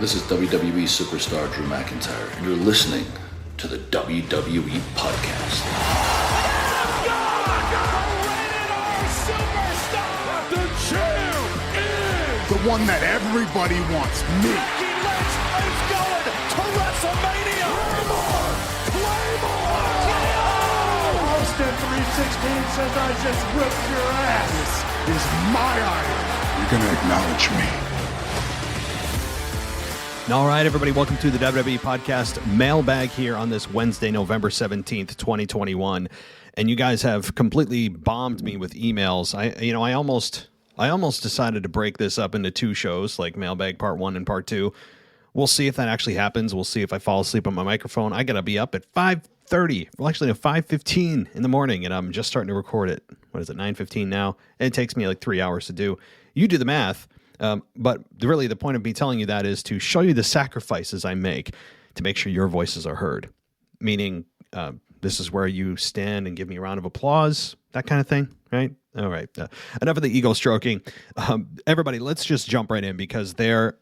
This is WWE superstar Drew McIntyre, and you're listening to the WWE Podcast. The champ is the one that everybody wants, me. Becky Lynch is going to WrestleMania. Claymore! Austin 316 says I just whipped your ass. This is my idol. You're going to acknowledge me. All right, everybody, welcome to the WWE Podcast Mailbag here on this Wednesday, November 17th, 2021. And you guys have completely bombed me with emails. I almost decided to break this up into two shows, like Mailbag Part 1 and Part 2. We'll see if that actually happens. We'll see if I fall asleep on my microphone. I got to be up at 5:30, well, actually at 5:15 in the morning, and I'm just starting to record it. What is it, 9:15 now? And it takes me like 3 hours to do. You do the math. But really, the point of me telling you that is to show you the sacrifices I make to make sure your voices are heard. Meaning, this is where you stand and give me a round of applause, that kind of thing, right? All right. Enough of the ego stroking. Everybody, let's just jump right in because there's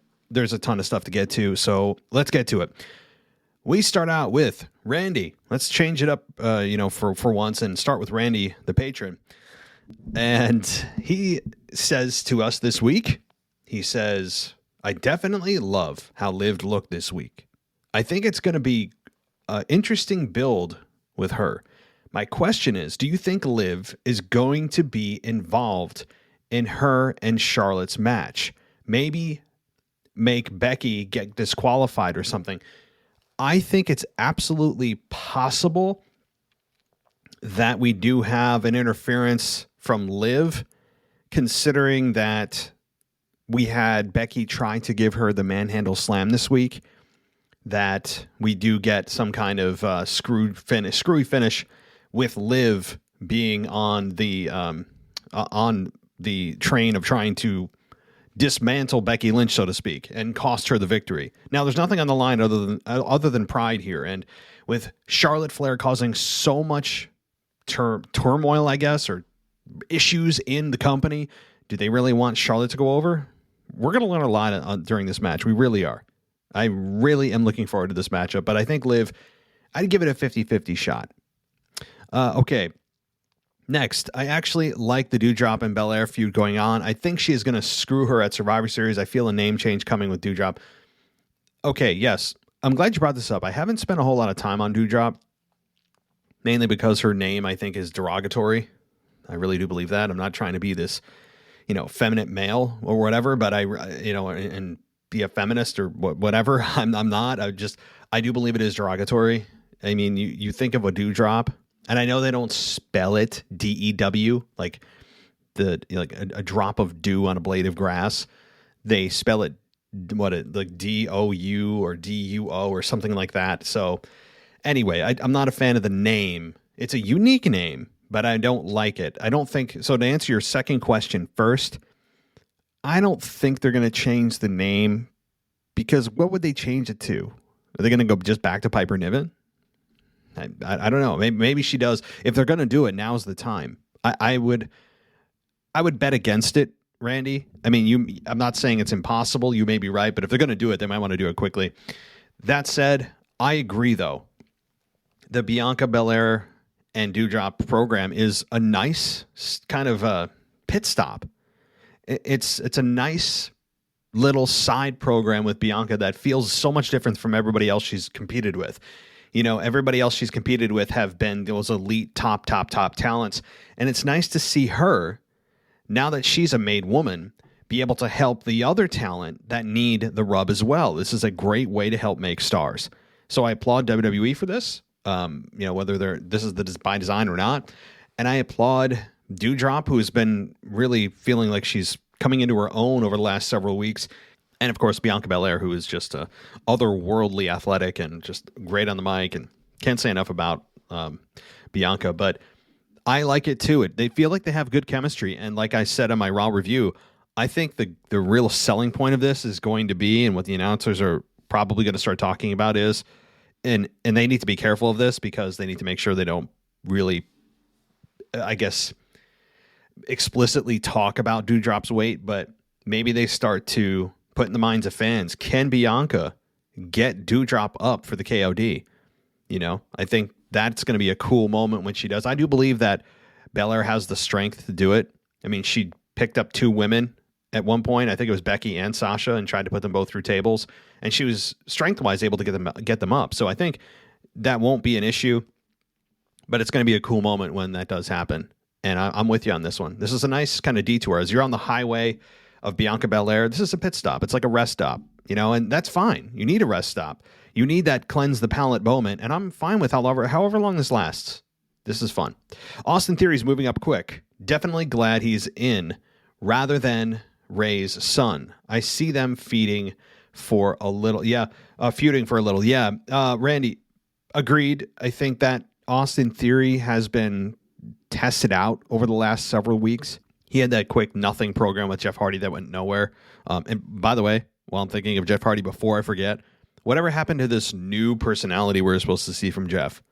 a ton of stuff to get to. So let's get to it. We start out with Randy. Let's change it up, for once and start with Randy, the patron. And he says to us this week, he says, I definitely love how Liv looked this week. I think it's going to be an interesting build with her. My question is, do you think Liv is going to be involved in her and Charlotte's match? Maybe make Becky get disqualified or something. I think it's absolutely possible that we do have an interference from Liv, considering that we had Becky trying to give her the manhandle slam this week, that we do get some kind of screwy finish with Liv being on the train of trying to dismantle Becky Lynch, so to speak, and cost her the victory. Now, there's nothing on the line other than pride here, and with Charlotte Flair causing so much turmoil, I guess, or issues in the company, do they really want Charlotte to go over? We're going to learn a lot during this match. We really are. I really am looking forward to this matchup, but I think Liv, I'd give it a 50-50 shot. Okay. Next, I actually like the Doudrop and Belair feud going on. I think she is going to screw her at Survivor Series. I feel a name change coming with Doudrop. Okay, yes. I'm glad you brought this up. I haven't spent a whole lot of time on Doudrop, mainly because her name, I think, is derogatory. I really do believe that. I'm not trying to be this, feminine male or whatever, but and be a feminist or whatever. I'm not. I do believe it is derogatory. I mean, you think of a dewdrop, and I know they don't spell it DEW, like a drop of dew on a blade of grass. They spell it like DOU or DUO or something like that. So anyway, I'm not a fan of the name. It's a unique name, but I don't like it. I don't think so. To answer your second question first, I don't think they're going to change the name, because what would they change it to? Are they going to go just back to Piper Niven? I don't know. Maybe she does. If they're going to do it, now's the time. I would bet against it, Randy. I mean, I'm not saying it's impossible. You may be right, but if they're going to do it, they might want to do it quickly. That said, I agree, though. The Bianca Belair and Doudrop program is a nice kind of a pit stop. It's a nice little side program with Bianca that feels so much different from everybody else she's competed with. Everybody else she's competed with have been those elite top talents. And it's nice to see her, now that she's a made woman, be able to help the other talent that need the rub as well. This is a great way to help make stars. So I applaud WWE for this. Whether this is by design or not. And I applaud Doudrop, who's been really feeling like she's coming into her own over the last several weeks. And of course, Bianca Belair, who is just otherworldly athletic and just great on the mic, and can't say enough about Bianca, but I like it too. They feel like they have good chemistry. And like I said in my Raw review, I think the real selling point of this is going to be, and what the announcers are probably going to start talking about is, and they need to be careful of this because they need to make sure they don't really, I guess, explicitly talk about Doudrop's weight, but maybe they start to put in the minds of fans. Can Bianca get Doudrop up for the KOD? I think that's going to be a cool moment when she does. I do believe that Belair has the strength to do it. I mean, she picked up 2 women at one point. I think it was Becky and Sasha, and tried to put them both through tables. And she was strength-wise able to get them up. So I think that won't be an issue. But it's going to be a cool moment when that does happen. And I'm with you on this one. This is a nice kind of detour. As you're on the highway of Bianca Belair, this is a pit stop. It's like a rest stop, and that's fine. You need a rest stop. You need that cleanse the palate moment, and I'm fine with however long this lasts. This is fun. Austin Theory's moving up quick. Definitely glad he's in rather than Ray's son. I see them feuding for a little. Yeah, feuding for a little. Yeah, Randy, agreed. I think that Austin Theory has been tested out over the last several weeks. He had that quick nothing program with Jeff Hardy that went nowhere. And by the way, while I'm thinking of Jeff Hardy before I forget, whatever happened to this new personality we're supposed to see from Jeff?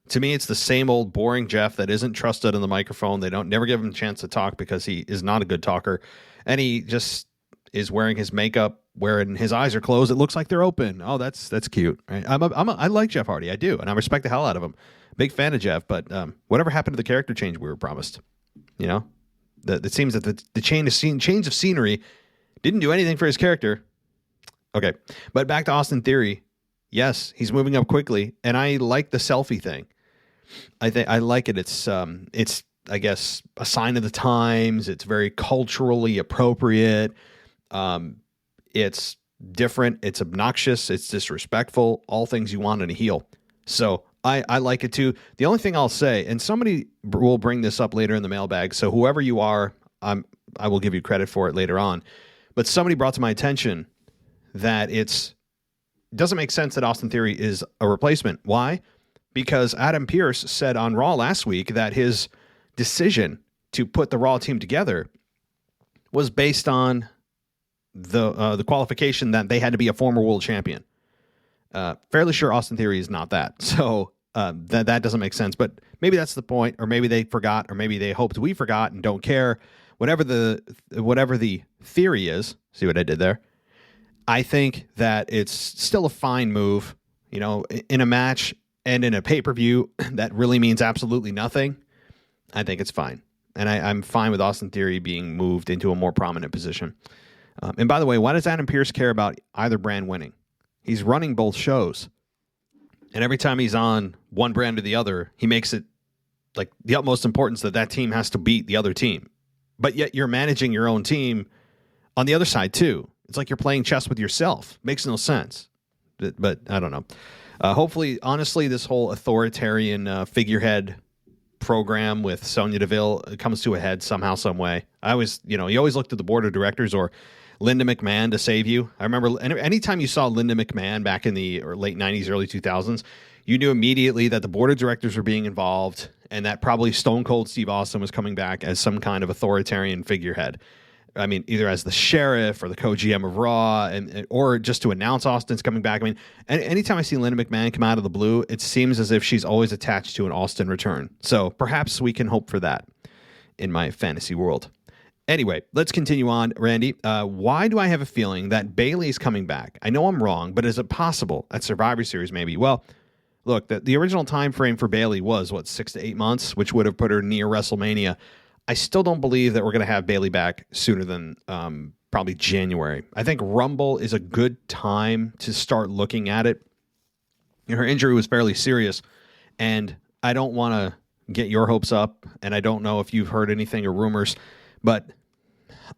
To me, it's the same old boring Jeff that isn't trusted on the microphone. They don't never give him a chance to talk because he is not a good talker. And he just is wearing his makeup, wherein his eyes are closed. It looks like they're open. Oh, that's cute. Right? I like Jeff Hardy. I do. And I respect the hell out of him. Big fan of Jeff. But whatever happened to the character change we were promised? It seems that the change of scenery didn't do anything for his character. Okay. But back to Austin Theory. Yes, he's moving up quickly. And I like the selfie thing. I like it. It's I guess a sign of the times. It's very culturally appropriate. It's different. It's obnoxious. It's disrespectful. All things you want in a heel. So I like it too. The only thing I'll say, and somebody will bring this up later in the mailbag. So whoever you are, I will give you credit for it later on. But somebody brought to my attention that it doesn't make sense that Austin Theory is a replacement. Why? Because Adam Pearce said on Raw last week that his decision to put the Raw team together was based on the qualification that they had to be a former world champion. Fairly sure Austin Theory is not that. So that doesn't make sense. But maybe that's the point, or maybe they forgot, or maybe they hoped we forgot and don't care. Whatever the theory is, see what I did there? I think that it's still a fine move, in a match and in a pay-per-view that really means absolutely nothing. I think it's fine. And I'm fine with Austin Theory being moved into a more prominent position. And by the way, why does Adam Pearce care about either brand winning? He's running both shows. And every time he's on one brand or the other, he makes it like the utmost importance that team has to beat the other team. But yet you're managing your own team on the other side too. It's like you're playing chess with yourself. Makes no sense. But I don't know. Hopefully, honestly, this whole authoritarian figurehead program with Sonya Deville comes to a head somehow, some way. I always, you always look to the board of directors or Linda McMahon to save you. I remember anytime you saw Linda McMahon back in the late 90s, early 2000s, you knew immediately that the board of directors were being involved and that probably Stone Cold Steve Austin was coming back as some kind of authoritarian figurehead. I mean, either as the sheriff or the co-GM of Raw, or just to announce Austin's coming back. I mean, anytime I see Linda McMahon come out of the blue, it seems as if she's always attached to an Austin return. So perhaps we can hope for that in my fantasy world. Anyway, let's continue on, Randy. Why do I have a feeling that Bayley's coming back? I know I'm wrong, but is it possible at Survivor Series maybe? Well, look, the original time frame for Bayley was, 6 to 8 months, which would have put her near WrestleMania. I still don't believe that we're going to have Bayley back sooner than probably January. I think Rumble is a good time to start looking at it. Her injury was fairly serious, and I don't want to get your hopes up, and I don't know if you've heard anything or rumors, but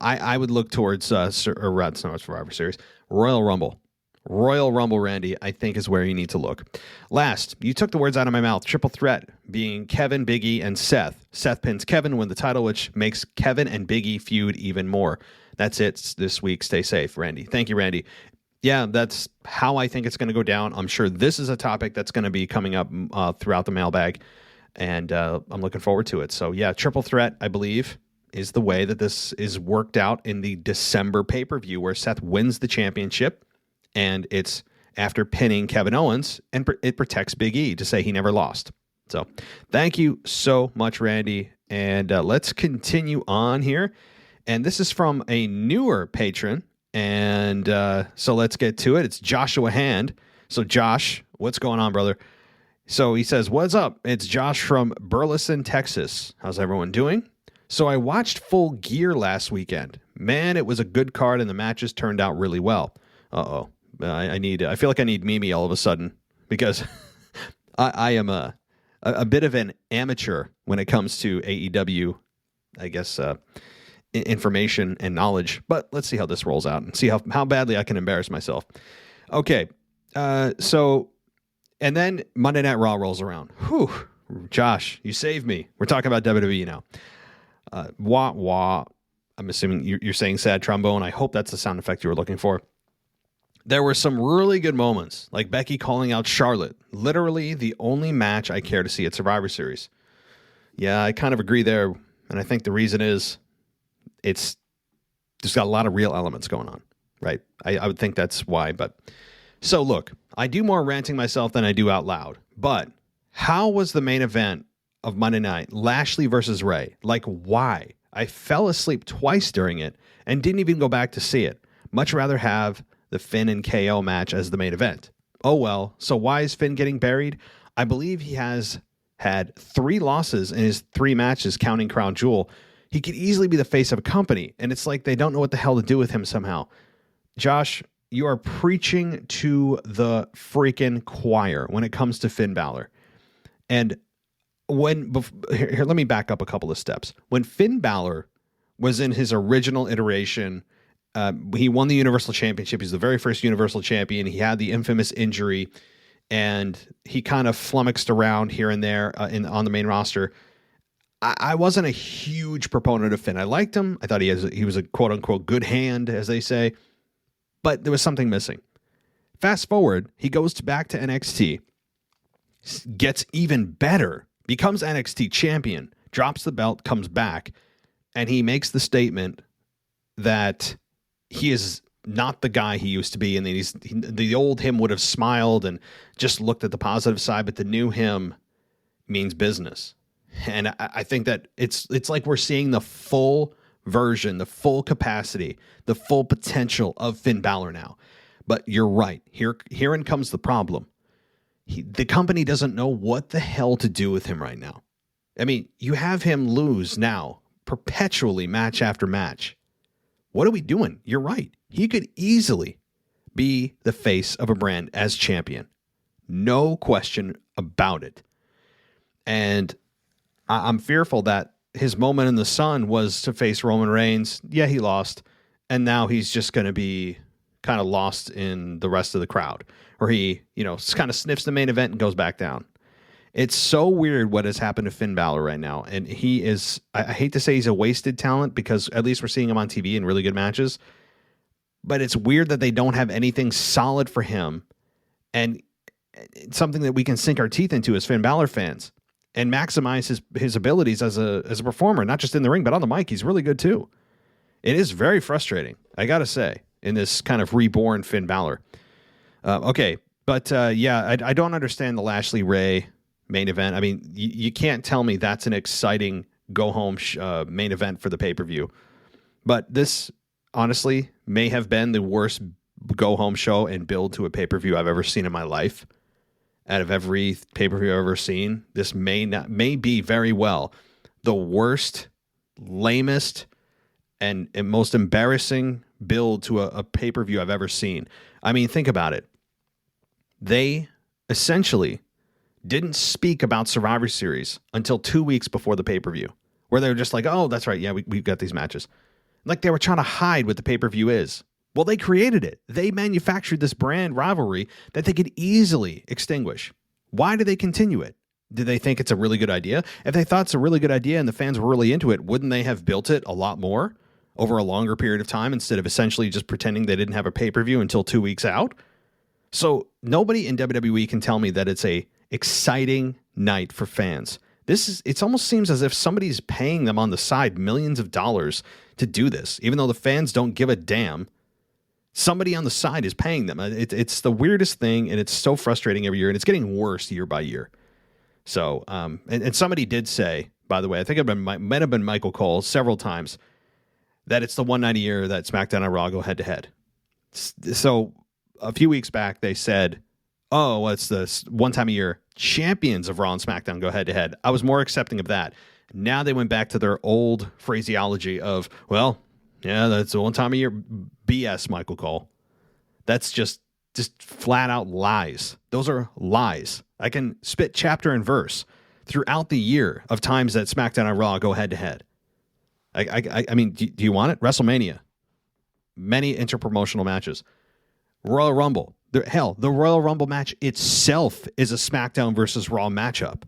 I would look towards Survivor Series, Royal Rumble. Royal Rumble, Randy, I think is where you need to look. Last, you took the words out of my mouth. Triple threat being Kevin, Big E, and Seth. Seth pins Kevin, win the title, which makes Kevin and Big E feud even more. That's it this week. Stay safe, Randy. Thank you, Randy. Yeah, that's how I think it's going to go down. I'm sure this is a topic that's going to be coming up throughout the mailbag, and I'm looking forward to it. So, yeah, triple threat, I believe, is the way that this is worked out in the December pay-per-view where Seth wins the championship. And it's after pinning Kevin Owens, and it protects Big E to say he never lost. So thank you so much, Randy. And let's continue on here. And this is from a newer patron, And so let's get to it. It's Joshua Hand. So Josh, what's going on, brother? So he says, what's up? It's Josh from Burleson, Texas. How's everyone doing? So I watched Full Gear last weekend. Man, it was a good card and the matches turned out really well. Uh-oh. I feel like I need Mimi all of a sudden because I am a bit of an amateur when it comes to AEW, I guess, information and knowledge. But let's see how this rolls out and see how badly I can embarrass myself. Okay. And then Monday Night Raw rolls around. Whew. Josh, you saved me. We're talking about WWE now. Wah, wah. I'm assuming you're saying sad trombone. I hope that's the sound effect you were looking for. There were some really good moments, like Becky calling out Charlotte. Literally the only match I care to see at Survivor Series. Yeah, I kind of agree there. And I think the reason is it's just got a lot of real elements going on, right? I would think that's why. But so look, I do more ranting myself than I do out loud. But how was the main event of Monday night, Lashley versus Ray? Like, why? I fell asleep twice during it and didn't even go back to see it. Much rather have the Finn and KO match as the main event. Oh well, so why is Finn getting buried? I believe he has had 3 losses in his 3 matches, counting Crown Jewel. He could easily be the face of a company, and it's like they don't know what the hell to do with him somehow. Josh, you are preaching to the freaking choir when it comes to Finn Balor. And here, let me back up a couple of steps. When Finn Balor was in his original iteration, he won the Universal Championship. He's the very first Universal Champion. He had the infamous injury, and he kind of flummoxed around here and there on the main roster. I wasn't a huge proponent of Finn. I liked him. I thought he was a quote-unquote good hand, as they say. But there was something missing. Fast forward, he goes back to NXT, gets even better, becomes NXT champion, drops the belt, comes back, and he makes the statement that he is not the guy he used to be, and the old him would have smiled and just looked at the positive side, but the new him means business. And I think that it's like we're seeing the full version, the full capacity, the full potential of Finn Balor now. But you're right. Herein comes the problem. The company doesn't know what the hell to do with him right now. I mean, you have him lose now perpetually match after match. What are we doing? You're right. He could easily be the face of a brand as champion. No question about it. And I'm fearful that his moment in the sun was to face Roman Reigns. Yeah, he lost. And now he's just going to be kind of lost in the rest of the crowd. Or he, kind of sniffs the main event and goes back down. It's so weird what has happened to Finn Balor right now. And he is, I hate to say he's a wasted talent because at least we're seeing him on TV in really good matches. But it's weird that they don't have anything solid for him. And it's something that we can sink our teeth into as Finn Balor fans and maximize his abilities as a performer, not just in the ring, but on the mic. He's really good too. It is very frustrating, I got to say, in this kind of reborn Finn Balor. Okay, but I don't understand the Lashley Ray main event. I mean, you can't tell me that's an exciting go-home main event for the pay-per-view. But this, honestly, may have been the worst go-home show and build to a pay-per-view I've ever seen in my life. Out of every pay-per-view I've ever seen, this may be very well the worst, lamest, and most embarrassing build to a pay-per-view I've ever seen. I mean, think about it. They essentially didn't speak about Survivor Series until 2 weeks before the pay-per-view, where they were just like, oh, that's right, yeah, we've got these matches. Like they were trying to hide what the pay-per-view is. Well, they created it. They manufactured this brand rivalry that they could easily extinguish. Why do they continue it? Do they think it's a really good idea? If they thought it's a really good idea and the fans were really into it, wouldn't they have built it a lot more over a longer period of time instead of essentially just pretending they didn't have a pay-per-view until 2 weeks out? So nobody in WWE can tell me that it's a exciting night for fans. It almost seems as if somebody's paying them on the side millions of dollars to do this, even though the fans don't give a damn. Somebody on the side is paying them. It's the weirdest thing, and it's so frustrating every year, and it's getting worse year by year. So, and somebody did say, by the way, I think it might have been Michael Cole several times, that it's the one night a year that SmackDown and Raw go head-to-head. So a few weeks back, they said, oh, what's this? One time a year, champions of Raw and SmackDown go head to head. I was more accepting of that. Now they went back to their old phraseology of, well, yeah, that's a one time a year BS, Michael Cole. That's just flat out lies. Those are lies. I can spit chapter and verse throughout the year of times that SmackDown and Raw go head to head. I mean, do you want it? WrestleMania, many interpromotional matches, Royal Rumble. The Royal Rumble match itself is a SmackDown versus Raw matchup.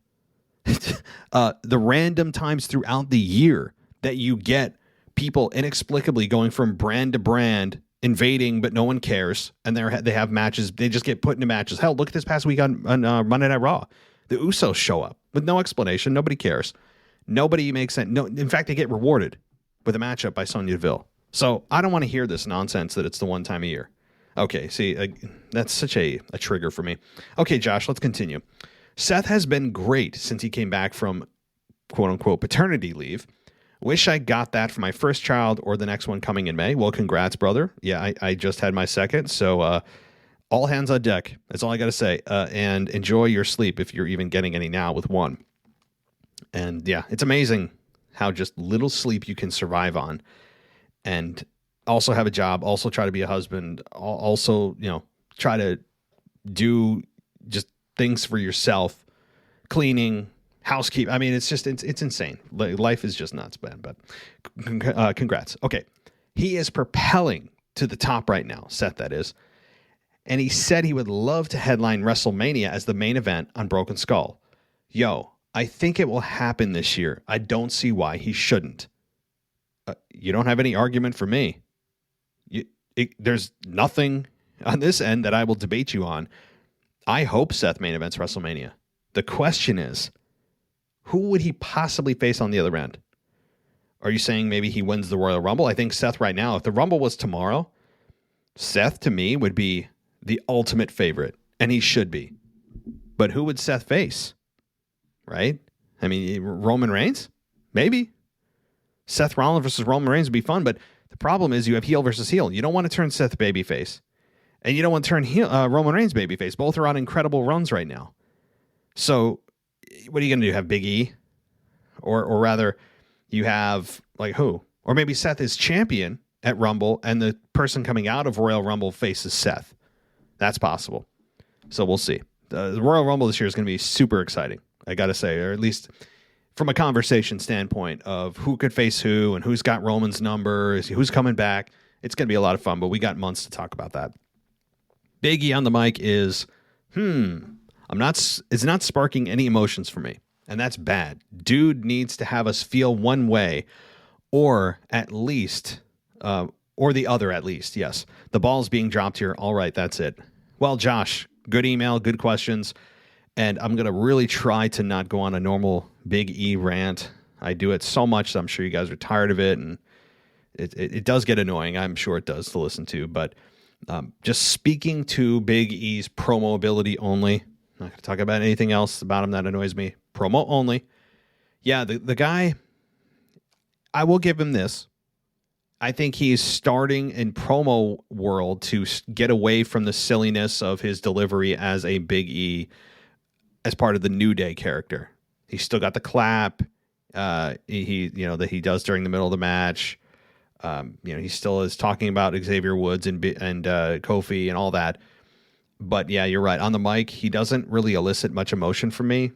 The random times throughout the year that you get people inexplicably going from brand to brand, invading, but no one cares, and they have matches. They just get put into matches. Hell, look at this past week on Monday Night Raw. The Usos show up with no explanation. Nobody cares. Nobody makes sense. No, in fact, they get rewarded with a matchup by Sonya Deville. So I don't want to hear this nonsense that it's the one time a year. Okay, see, that's such a trigger for me. Okay, Josh, let's continue. Seth has been great since he came back from quote-unquote paternity leave. Wish I got that for my first child or the next one coming in May. Well, congrats, brother. Yeah, I just had my second, so all hands on deck. That's all I got to say. And enjoy your sleep if you're even getting any now with one. And yeah, it's amazing how just little sleep you can survive on and also have a job, also try to be a husband, also, try to do just things for yourself, cleaning, housekeeping. I mean, it's insane. Life is just nuts, man. But congrats. Okay. He is propelling to the top right now, Seth, that is. And he said he would love to headline WrestleMania as the main event on Broken Skull. Yo, I think it will happen this year. I don't see why he shouldn't. You don't have any argument for me. There's nothing on this end that I will debate you on. I hope Seth main events WrestleMania. The question is, who would he possibly face on the other end? Are you saying maybe he wins the Royal Rumble? I think Seth right now, if the Rumble was tomorrow, Seth to me would be the ultimate favorite, and he should be. But who would Seth face? Right? I mean, Roman Reigns? Maybe. Seth Rollins versus Roman Reigns would be fun, but the problem is you have heel versus heel. You don't want to turn Seth babyface, and you don't want to turn Roman Reigns babyface. Both are on incredible runs right now. So what are you going to do? Have Big E? Or rather, you have, like, who? Or maybe Seth is champion at Rumble, and the person coming out of Royal Rumble faces Seth. That's possible. So we'll see. The Royal Rumble this year is going to be super exciting, I got to say, or at least from a conversation standpoint of who could face who and who's got Roman's number, who's coming back. It's going to be a lot of fun, but we got months to talk about that. Big E on the mic is, it's not sparking any emotions for me, and that's bad. Dude needs to have us feel one way, or at least, or the other at least, yes. The ball's being dropped here. All right, that's it. Well, Josh, good email, good questions. And I'm going to really try to not go on a normal Big E rant. I do it so much that I'm sure you guys are tired of it. And it does get annoying. I'm sure it does to listen to. But just speaking to Big E's promo ability only. I'm not going to talk about anything else about him that annoys me. Promo only. Yeah, the guy, I will give him this. I think he's starting in promo world to get away from the silliness of his delivery as a Big E, as part of the New Day character. He's still got the clap. That he does during the middle of the match. He still is talking about Xavier Woods and Kofi and all that. But yeah, you're right. On the mic, he doesn't really elicit much emotion from me.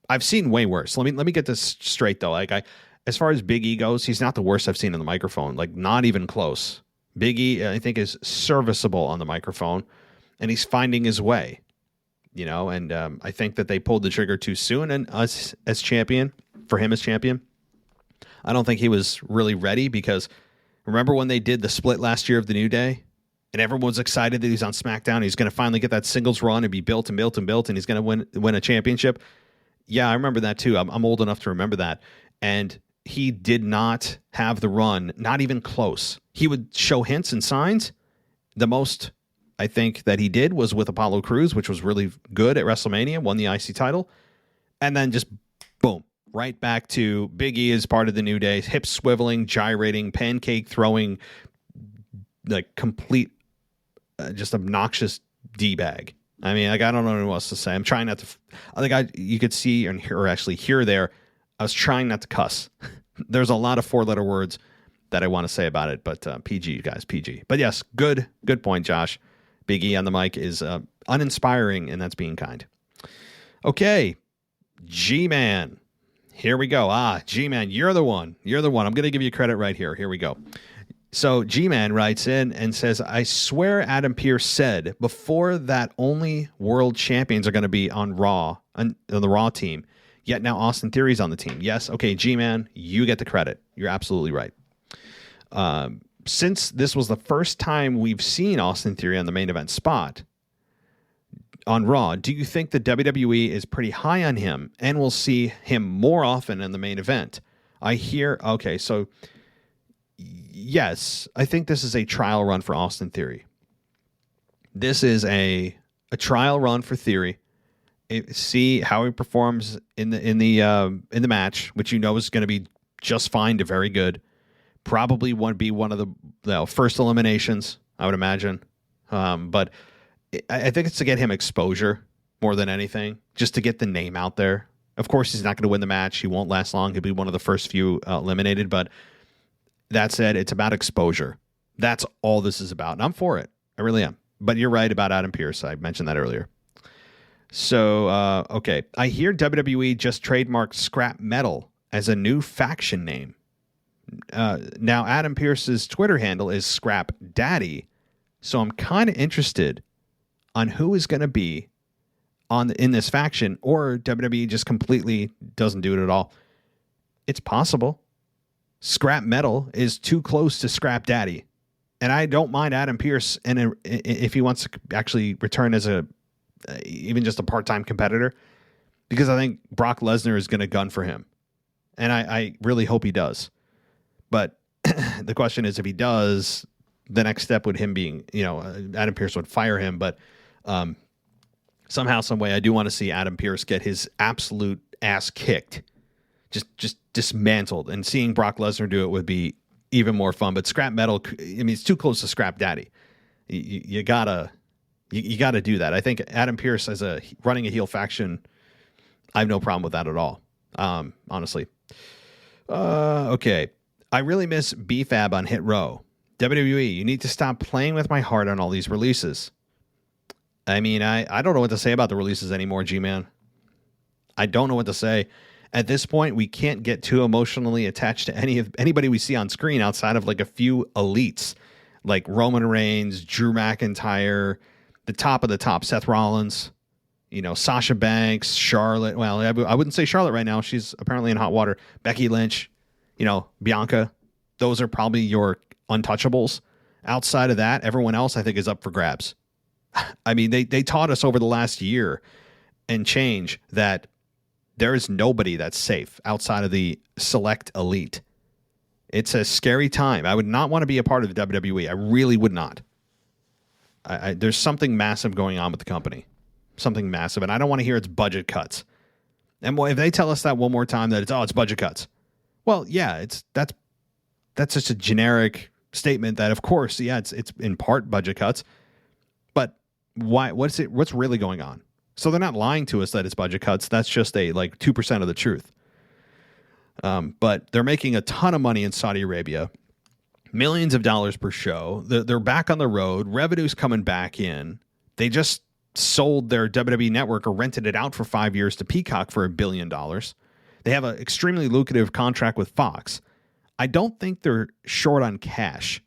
I've seen way worse. Let me get this straight though. As far as Big E goes, he's not the worst I've seen on the microphone. Like, not even close. Big E, I think, is serviceable on the microphone, and he's finding his way. And I think that they pulled the trigger too soon, and us as champion, for him as champion, I don't think he was really ready, because remember when they did the split last year of the New Day, and everyone was excited that he's on SmackDown, he's going to finally get that singles run and be built, and he's going to win a championship. Yeah, I remember that too. I'm old enough to remember that. And he did not have the run, not even close. He would show hints and signs. The most I think that he did was with Apollo Crews, which was really good at WrestleMania, won the IC title, and then just boom, right back to Big E as part of the New Day, hips swiveling, gyrating, pancake throwing, like complete just obnoxious D-bag. I mean, like, I don't know what else to say. I'm trying not to. I think you could see or actually hear there. I was trying not to cuss. There's a lot of 4-letter words that I want to say about it, but PG, guys, PG. But yes, good point, Josh. Big E on the mic is uninspiring, and that's being kind. Okay, G-Man. Here we go. G-Man, you're the one. I'm going to give you credit right here. Here we go. So G-Man writes in and says, I swear Adam Pearce said before that only world champions are going to be on Raw, on the Raw team, yet now Austin Theory's on the team. Yes, okay, G-Man, you get the credit. You're absolutely right. Since this was the first time we've seen Austin Theory on the main event spot on Raw, do you think the WWE is pretty high on him and we'll see him more often in the main event? Okay, so yes, I think this is a trial run for Austin Theory. This is a trial run for Theory. See how he performs in the match, which is going to be just fine to very good. Probably won't be one of the first eliminations, I would imagine. But I think it's to get him exposure more than anything, just to get the name out there. Of course, he's not going to win the match. He won't last long. He'll be one of the first few eliminated. But that said, it's about exposure. That's all this is about. And I'm for it. I really am. But you're right about Adam Pearce. I mentioned that earlier. So, okay. I hear WWE just trademarked Scrap Metal as a new faction name. Now, Adam Pearce's Twitter handle is Scrap Daddy. So I'm kind of interested on who is going to be in this faction, or WWE just completely doesn't do it at all. It's possible. Scrap Metal is too close to Scrap Daddy. And I don't mind Adam Pearce, and if he wants to actually return as even just a part-time competitor, because I think Brock Lesnar is going to gun for him. And I really hope he does. But the question is, if he does, the next step would him being, Adam Pearce would fire him. But somehow, some way, I do want to see Adam Pearce get his absolute ass kicked, just dismantled. And seeing Brock Lesnar do it would be even more fun. But Scrap Metal, it's too close to Scrap Daddy. You gotta do that. I think Adam Pearce as running a heel faction, I have no problem with that at all. Honestly. Okay. I really miss BFAB on Hit Row. WWE, you need to stop playing with my heart on all these releases. I mean, I don't know what to say about the releases anymore, G-Man. I don't know what to say. At this point, we can't get too emotionally attached to anybody we see on screen outside of like a few elites, like Roman Reigns, Drew McIntyre, the top of the top, Seth Rollins, Sasha Banks, Charlotte. Well, I wouldn't say Charlotte right now. She's apparently in hot water. Becky Lynch, Bianca. Those are probably your untouchables. Outside of that, everyone else I think is up for grabs. I mean, they taught us over the last year and change that there is nobody that's safe outside of the select elite. It's a scary time. I would not want to be a part of the WWE. I really would not. There's something massive going on with the company. Something massive. And I don't want to hear it's budget cuts. And if they tell us that one more time that it's budget cuts. Well, yeah, that's just a generic statement that, of course, yeah, it's in part budget cuts. But why? What's really going on? So they're not lying to us that it's budget cuts. That's just 2% of the truth. But they're making a ton of money in Saudi Arabia, millions of dollars per show. They're back on the road. Revenue's coming back in. They just sold their WWE network or rented it out for 5 years to Peacock for $1 billion. They have an extremely lucrative contract with Fox. I don't think they're short on cash.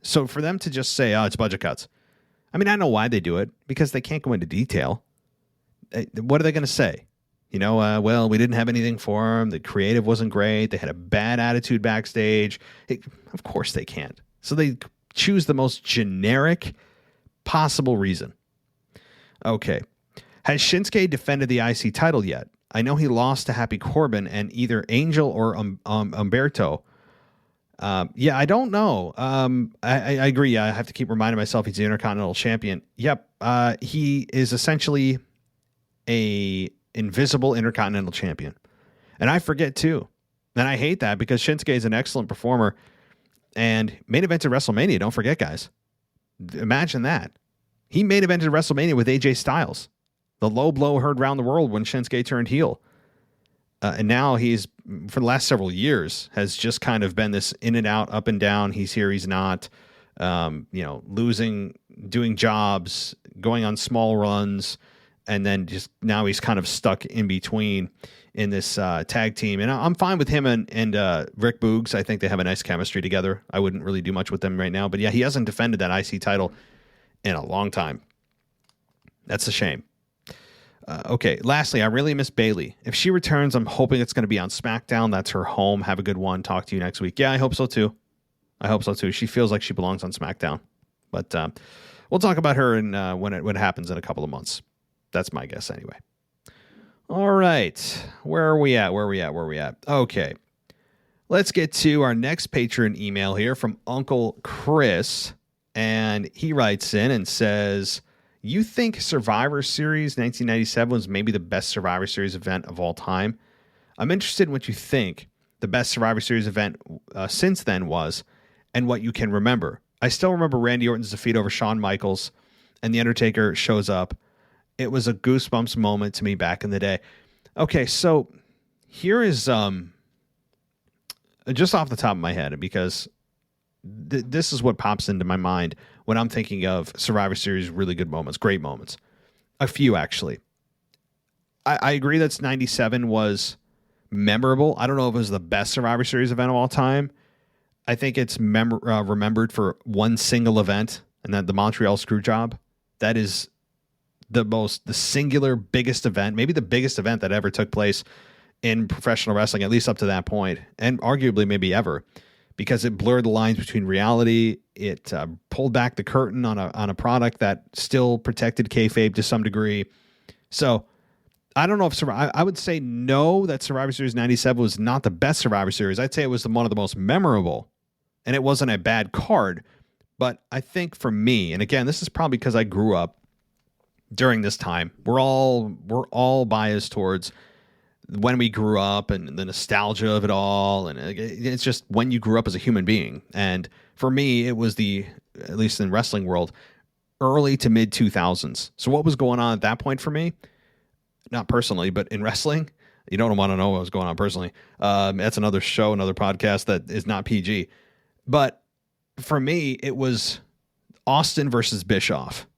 So for them to just say, it's budget cuts. I mean, I know why they do it, because they can't go into detail. What are they going to say? Well, we didn't have anything for them. The creative wasn't great. They had a bad attitude backstage. Of course they can't. So they choose the most generic possible reason. Okay. Has Shinsuke defended the IC title yet? I know he lost to Happy Corbin and either Angel or Umberto. Yeah, I don't know. I agree. I have to keep reminding myself he's the Intercontinental Champion. Yep. He is essentially a invisible Intercontinental Champion. And I forget too. And I hate that, because Shinsuke is an excellent performer and main event at WrestleMania. Don't forget, guys. Imagine that. He main evented WrestleMania with AJ Styles. The low blow heard around the world when Shinsuke turned heel. And now he's, for the last several years, has just kind of been this in and out, up and down. He's here, he's not, losing, doing jobs, going on small runs, and then just now he's kind of stuck in between in this tag team. And I'm fine with him and Rick Boogs. I think they have a nice chemistry together. I wouldn't really do much with them right now. But yeah, he hasn't defended that IC title in a long time. That's a shame. Okay, lastly, I really miss Bayley. If she returns, I'm hoping it's going to be on SmackDown. That's her home. Have a good one. Talk to you next week. Yeah, I hope so too. She feels like she belongs on SmackDown. But we'll talk about her when it happens in a couple of months. That's my guess anyway. All right. Where are we at? Okay. Let's get to our next patron email here from Uncle Chris. And he writes in and says, you think Survivor Series 1997 was maybe the best Survivor Series event of all time? I'm interested in what you think the best Survivor Series event since then was and what you can remember. I still remember Randy Orton's defeat over Shawn Michaels and The Undertaker shows up. It was a goosebumps moment to me back in the day. Okay, so here is just off the top of my head, because this is what pops into my mind when I'm thinking of Survivor Series really good moments, great moments. A few, actually. I agree that 97 was memorable. I don't know if it was the best Survivor Series event of all time. I think it's remembered for one single event, and that the Montreal Screwjob. That is the singular biggest event, maybe the biggest event that ever took place in professional wrestling, at least up to that point, and arguably maybe ever, because it blurred the lines between reality. It pulled back the curtain on a product that still protected kayfabe to some degree. So I don't know if I would say no, that Survivor Series 97 was not the best Survivor Series. I'd say it was one of the most memorable, and it wasn't a bad card. But I think for me, and again, this is probably because I grew up during this time, we're all biased towards when we grew up and the nostalgia of it all. And it's just when you grew up as a human being. And for me, it was at least in wrestling world, early to mid 2000s. So what was going on at that point for me? Not personally, but in wrestling, you don't want to know what was going on personally. That's another show, another podcast that is not PG. But for me, it was Austin versus Bischoff.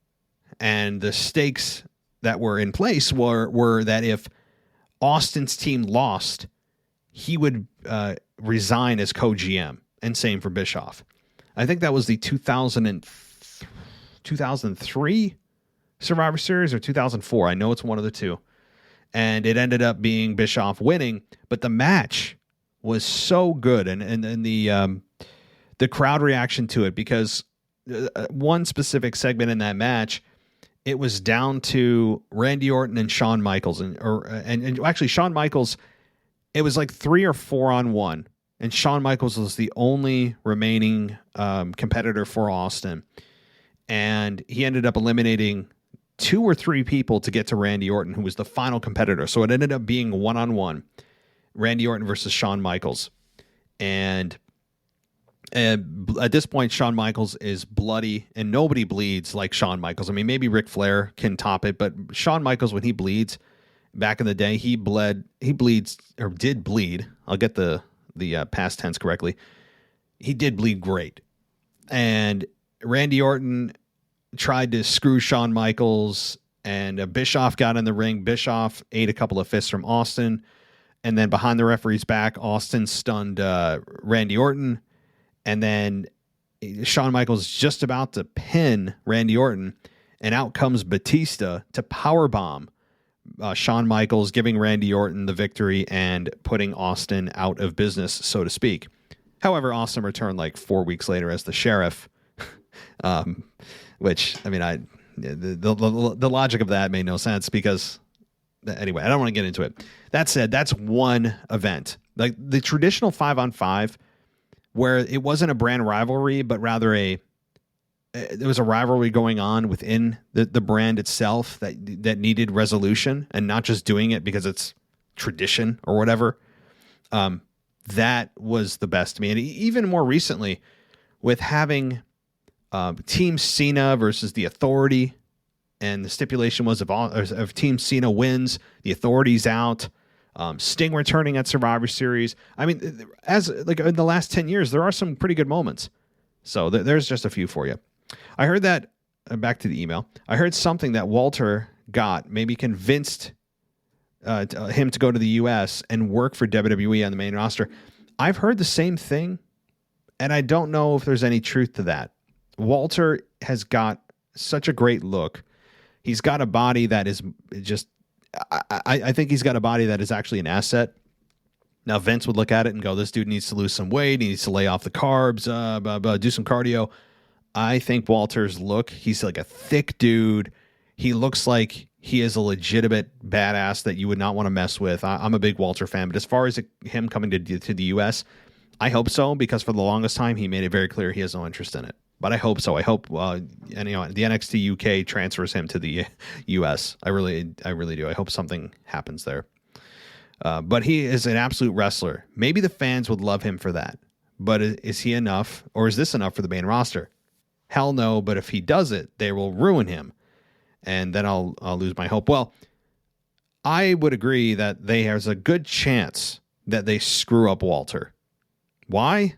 And the stakes that were in place were that if Austin's team lost, he would resign as co-GM, and same for Bischoff. I think that was the 2003 Survivor Series or 2004. I know it's one of the two. And it ended up being Bischoff winning, but the match was so good, and the crowd reaction to it, because one specific segment in that match, it was down to Randy Orton and Shawn Michaels, and actually Shawn Michaels, it was like 3 or 4 on 1, and Shawn Michaels was the only remaining competitor for Austin, and he ended up eliminating 2 or 3 people to get to Randy Orton, who was the final competitor. So it ended up being 1-on-1, Randy Orton versus Shawn Michaels, and at this point, Shawn Michaels is bloody, and nobody bleeds like Shawn Michaels. I mean, maybe Ric Flair can top it, but Shawn Michaels, when he bleeds, back in the day, he did bleed. I'll get the past tense correctly. He did bleed great. And Randy Orton tried to screw Shawn Michaels, and Bischoff got in the ring. Bischoff ate a couple of fists from Austin, and then behind the referee's back, Austin stunned Randy Orton. And then Shawn Michaels just about to pin Randy Orton, and out comes Batista to powerbomb Shawn Michaels, giving Randy Orton the victory and putting Austin out of business, so to speak. However, Austin returned like 4 weeks later as the sheriff, which, I mean, the logic of that made no sense, because anyway, I don't want to get into it. That said, that's one event. Like the traditional 5-on-5, where it wasn't a brand rivalry, but rather there was a rivalry going on within the brand itself that needed resolution, and not just doing it because it's tradition or whatever. That was the best to me. And even more recently, with having Team Cena versus The Authority and the stipulation was if Team Cena wins, the Authority's out. Sting returning at Survivor Series. I mean, as like in the last 10 years, there are some pretty good moments. So there's just a few for you. I heard that, back to the email, I heard something that Walter got maybe convinced him to go to the U.S. and work for WWE on the main roster. I've heard the same thing, and I don't know if there's any truth to that. Walter has got such a great look. He's got a body that is just, I think he's got a body that is actually an asset. Now, Vince would look at it and go, this dude needs to lose some weight. He needs to lay off the carbs, do some cardio. I think Walter's look, he's like a thick dude. He looks like he is a legitimate badass that you would not want to mess with. I'm a big Walter fan, but as far as him coming to the U.S., I hope so, because for the longest time, he made it very clear he has no interest in it. But I hope so. I hope the NXT UK transfers him to the US. I really do. I hope something happens there. But he is an absolute wrestler. Maybe the fans would love him for that. But is he enough, or is this enough for the main roster? Hell no. But if he does it, they will ruin him, and then I'll lose my hope. Well, I would agree that there's a good chance that they screw up Walter. Why?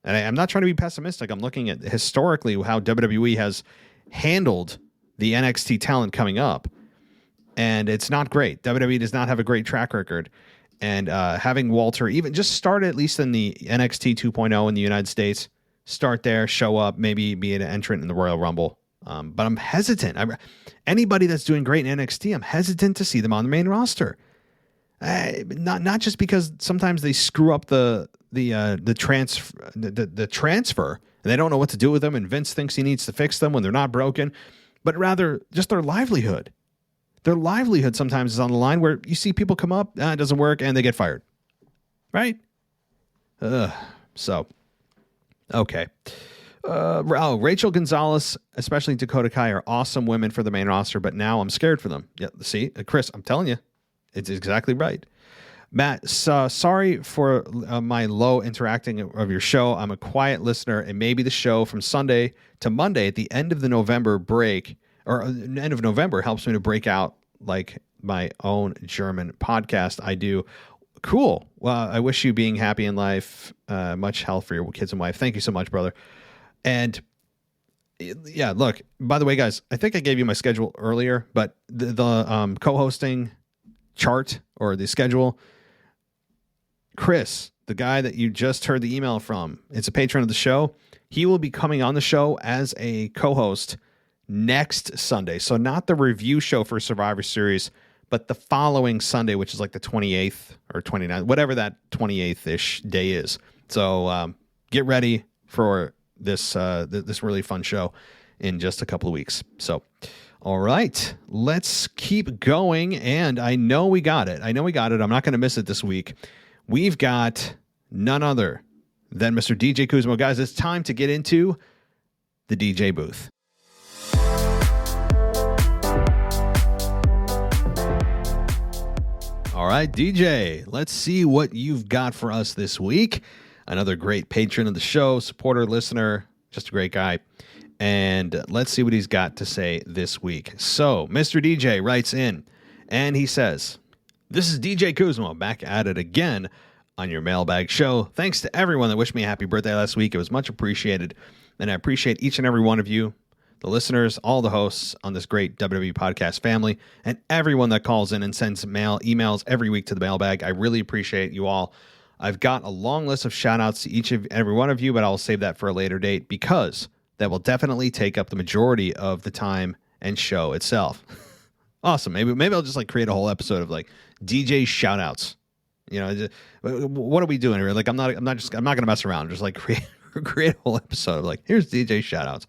And I'm not trying to be pessimistic. I'm looking at historically how WWE has handled the NXT talent coming up, and it's not great. WWE does not have a great track record, and having Walter even just start at least in the NXT 2.0 in the United States, start there, show up, maybe be an entrant in the Royal Rumble. But I'm hesitant. Anybody that's doing great in NXT, I'm hesitant to see them on the main roster. Not just because sometimes they screw up the transfer, and they don't know what to do with them, and Vince thinks he needs to fix them when they're not broken, but rather just their livelihood. Their livelihood sometimes is on the line, where you see people come up, it doesn't work, and they get fired. Right? So, okay. Rachel Gonzalez, especially Dakota Kai, are awesome women for the main roster, but now I'm scared for them. Yeah, see, Chris, I'm telling you, it's exactly right. Matt, sorry for my low interacting of your show. I'm a quiet listener, and maybe the show from Sunday to Monday at the end of the November break, or end of November, helps me to break out like my own German podcast. I do. Cool. Well, I wish you being happy in life, much health for your kids and wife. Thank you so much, brother. And yeah, look, by the way, guys, I think I gave you my schedule earlier, but the co-hosting chart or the schedule, Chris, the guy that you just heard the email from, it's a patron of the show. He will be coming on the show as a co-host next Sunday. So not the review show for Survivor Series, but the following Sunday, which is like the 28th or 29th, whatever that 28th-ish day is. So get ready for this really fun show in just a couple of weeks. So, all right, let's keep going. And I know we got it. I'm not going to miss it this week. We've got none other than Mr. DJ Kuzmo. Guys, it's time to get into the DJ booth. All right, DJ, let's see what you've got for us this week. Another great patron of the show, supporter, listener, just a great guy. And let's see what he's got to say this week. So, Mr. DJ writes in, and he says, "This is DJ Kuzmo back at it again on your Mailbag show. Thanks to everyone that wished me a happy birthday last week. It was much appreciated, and I appreciate each and every one of you, the listeners, all the hosts on this great WWE podcast family, and everyone that calls in and sends emails every week to the Mailbag. I really appreciate you all. I've got a long list of shout-outs to each of every one of you, but I'll save that for a later date because that will definitely take up the majority of the time and show itself." Awesome. Maybe I'll just like create a whole episode of like DJ shout-outs. You know, what are we doing here? Like I'm not going to mess around. Just like create a whole episode of like, here's DJ shout-outs.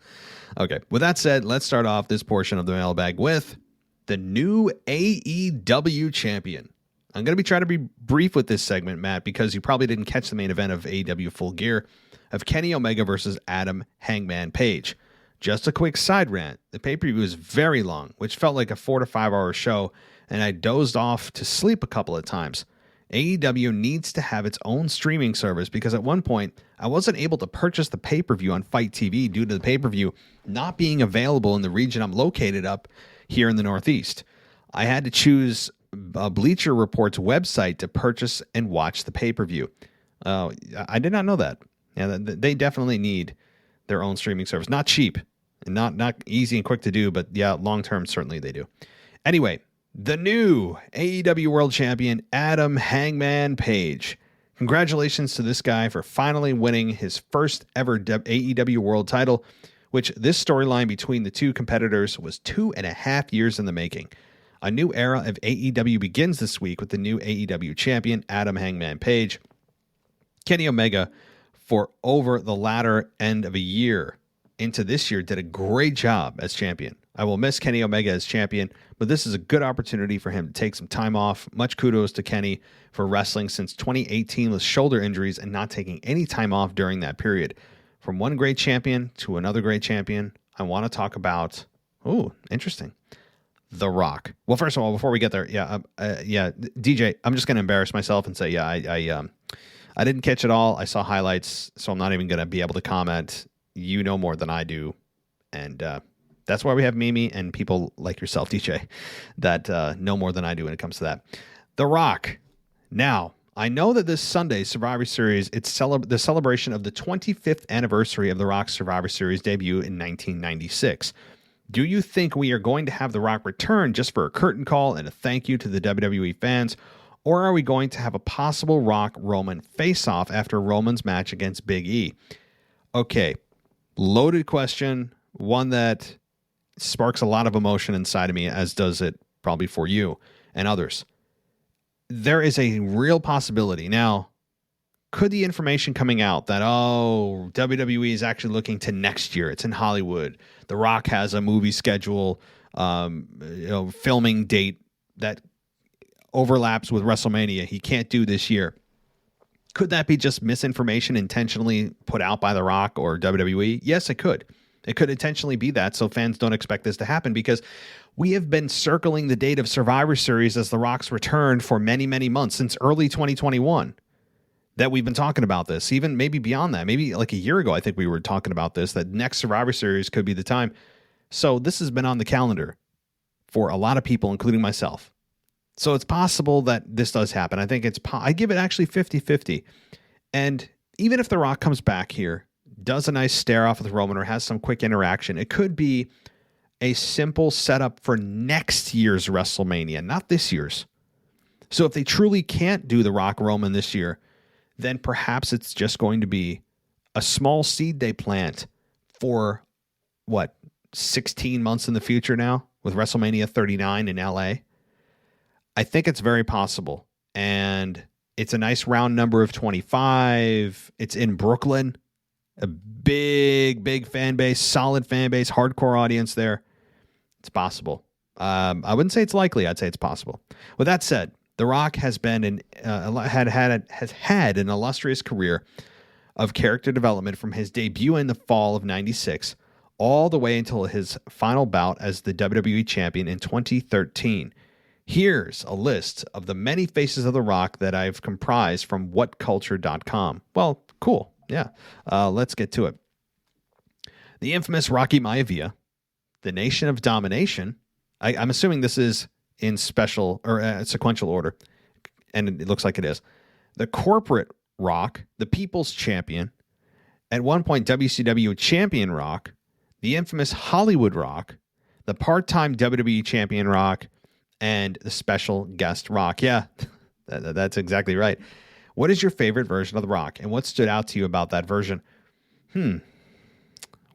Okay. With that said, let's start off this portion of the Mailbag with the new AEW champion. I'm going to be trying to be brief with this segment, Matt, because you probably didn't catch the main event of AEW Full Gear of Kenny Omega versus Adam Hangman Page. Just a quick side rant. The pay-per-view was very long, which felt like a 4 to 5 hour show, and I dozed off to sleep a couple of times. AEW needs to have its own streaming service because at one point, I wasn't able to purchase the pay-per-view on Fight TV due to the pay-per-view not being available in the region I'm located up here in the Northeast. I had to choose Bleacher Report's website to purchase and watch the pay-per-view. I did not know that. Yeah, they definitely need their own streaming service. Not cheap and not easy and quick to do, but yeah, long-term, certainly they do. Anyway, the new AEW World Champion, Adam Hangman Page. Congratulations to this guy for finally winning his first ever AEW World title, which this storyline between the two competitors was 2.5 years in the making. A new era of AEW begins this week with the new AEW champion, Adam Hangman Page. Kenny Omega, for over the latter end of a year into this year, did a great job as champion. I will miss Kenny Omega as champion, but this is a good opportunity for him to take some time off. Much kudos to Kenny for wrestling since 2018 with shoulder injuries and not taking any time off during that period. From one great champion to another great champion, I want to talk about, interesting, The Rock. Well, first of all, before we get there, DJ, I'm just going to embarrass myself and say, I didn't catch it all. I saw highlights, so I'm not even going to be able to comment. You know more than I do, and that's why we have Mimi and people like yourself, DJ, that know more than I do when it comes to that. The Rock. Now, I know that this Sunday, Survivor Series, it's the celebration of the 25th anniversary of The Rock's Survivor Series debut in 1996. Do you think we are going to have The Rock return just for a curtain call and a thank you to the WWE fans, or are we going to have a possible Rock-Roman face-off after Roman's match against Big E? Okay, loaded question, one that sparks a lot of emotion inside of me, as does it probably for you and others. There is a real possibility. Now, could the information coming out that, WWE is actually looking to next year, it's in Hollywood, The Rock has a movie schedule, filming date that overlaps with WrestleMania, he can't do this year. Could that be just misinformation intentionally put out by The Rock or WWE? Yes, it could. It could intentionally be that, so fans don't expect this to happen, because we have been circling the date of Survivor Series as The Rock's return for many, many months, since early 2021, that we've been talking about this, even maybe beyond that. Maybe like a year ago, I think we were talking about this, that next Survivor Series could be the time. So this has been on the calendar for a lot of people, including myself. So it's possible that this does happen. I think I give it actually 50-50. And even if The Rock comes back here, does a nice stare off with Roman or has some quick interaction, it could be a simple setup for next year's WrestleMania, not this year's. So if they truly can't do The Rock Roman this year, then perhaps it's just going to be a small seed they plant for, 16 months in the future now with WrestleMania 39 in LA? I think it's very possible. And it's a nice round number of 25. It's in Brooklyn. A big, big fan base, solid fan base, hardcore audience there. It's possible. I wouldn't say it's likely. I'd say it's possible. With that said, The Rock has been has had an illustrious career of character development from his debut in the fall of '96 all the way until his final bout as the WWE champion in 2013. Here's a list of the many faces of The Rock that I've comprised from whatculture.com. Well, cool. Yeah. Let's get to it. The infamous Rocky Maivia, the Nation of Domination. I'm assuming this is in special or sequential order, and it looks like it is. The Corporate Rock, the People's Champion, at one point WCW Champion Rock, the infamous Hollywood Rock, the part-time WWE Champion Rock, and the Special Guest Rock. Yeah, that's exactly right. What is your favorite version of The Rock, and what stood out to you about that version?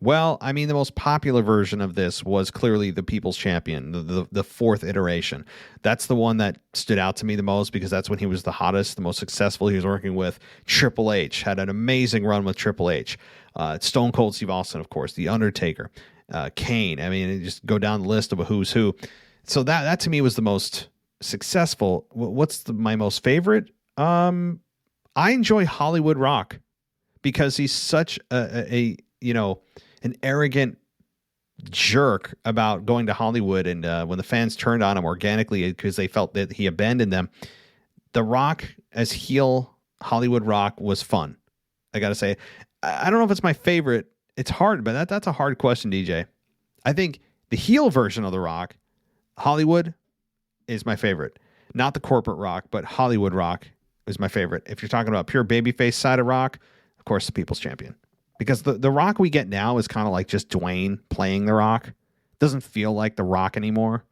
Well, I mean, the most popular version of this was clearly the People's Champion, the fourth iteration. That's the one that stood out to me the most because that's when he was the hottest, the most successful. He was working with Triple H, had an amazing run with Triple H. Stone Cold Steve Austin, of course, The Undertaker, Kane. I mean, just go down the list of a who's who. So that to me was the most successful. What's my most favorite? I enjoy Hollywood Rock because he's such an arrogant jerk about going to Hollywood, and when the fans turned on him organically because they felt that he abandoned them, The Rock as heel Hollywood Rock was fun. I gotta say, I don't know if it's my favorite. It's hard, but that's a hard question, DJ. I think the heel version of The Rock Hollywood is my favorite. Not the corporate Rock, but Hollywood Rock is my favorite. If you're talking about pure babyface side of Rock, of course, the People's Champion. Because the Rock we get now is kind of like just Dwayne playing the Rock. Doesn't feel like the Rock anymore.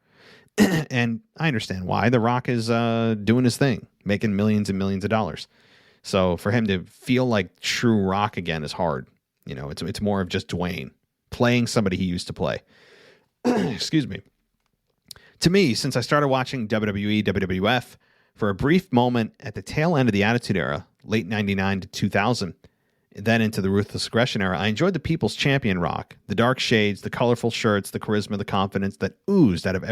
And I understand why. The Rock is doing his thing, making millions and millions of dollars. So for him to feel like true Rock again is hard. You know, it's more of just Dwayne playing somebody he used to play. Excuse me. To me, since I started watching WWE, WWF for a brief moment at the tail end of the Attitude Era, late 99 to 2000, then into the Ruthless Aggression Era, I enjoyed the People's Champion Rock, the dark shades, the colorful shirts, the charisma, the confidence that oozed out of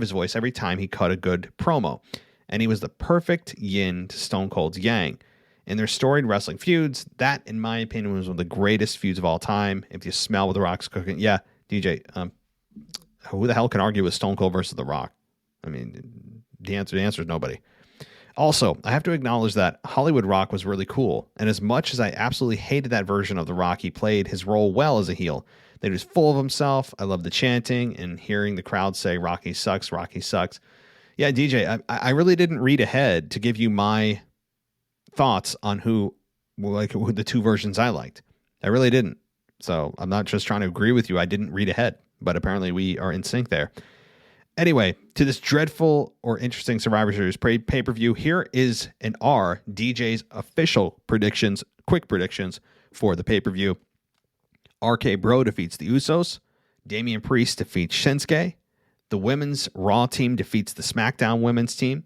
his voice every time he cut a good promo. And he was the perfect yin to Stone Cold's yang. In their storied wrestling feuds, that, in my opinion, was one of the greatest feuds of all time. If you smell what The Rock's cooking, yeah, DJ, who the hell can argue with Stone Cold versus The Rock? I mean, the answer is nobody. Also, I have to acknowledge that Hollywood Rock was really cool, and as much as I absolutely hated that version of The Rock, he played his role well as a heel. That he was full of himself. I loved the chanting and hearing the crowd say, Rocky sucks, Rocky sucks. Yeah, DJ, I really didn't read ahead to give you my thoughts on who the two versions I liked. I really didn't. So I'm not just trying to agree with you. I didn't read ahead, but apparently we are in sync there. Anyway, to this dreadful or interesting Survivor Series pay-per-view, here is and are DJ's official predictions, quick predictions for the pay-per-view. RK Bro defeats the Usos. Damian Priest defeats Shinsuke. The women's Raw team defeats the SmackDown women's team.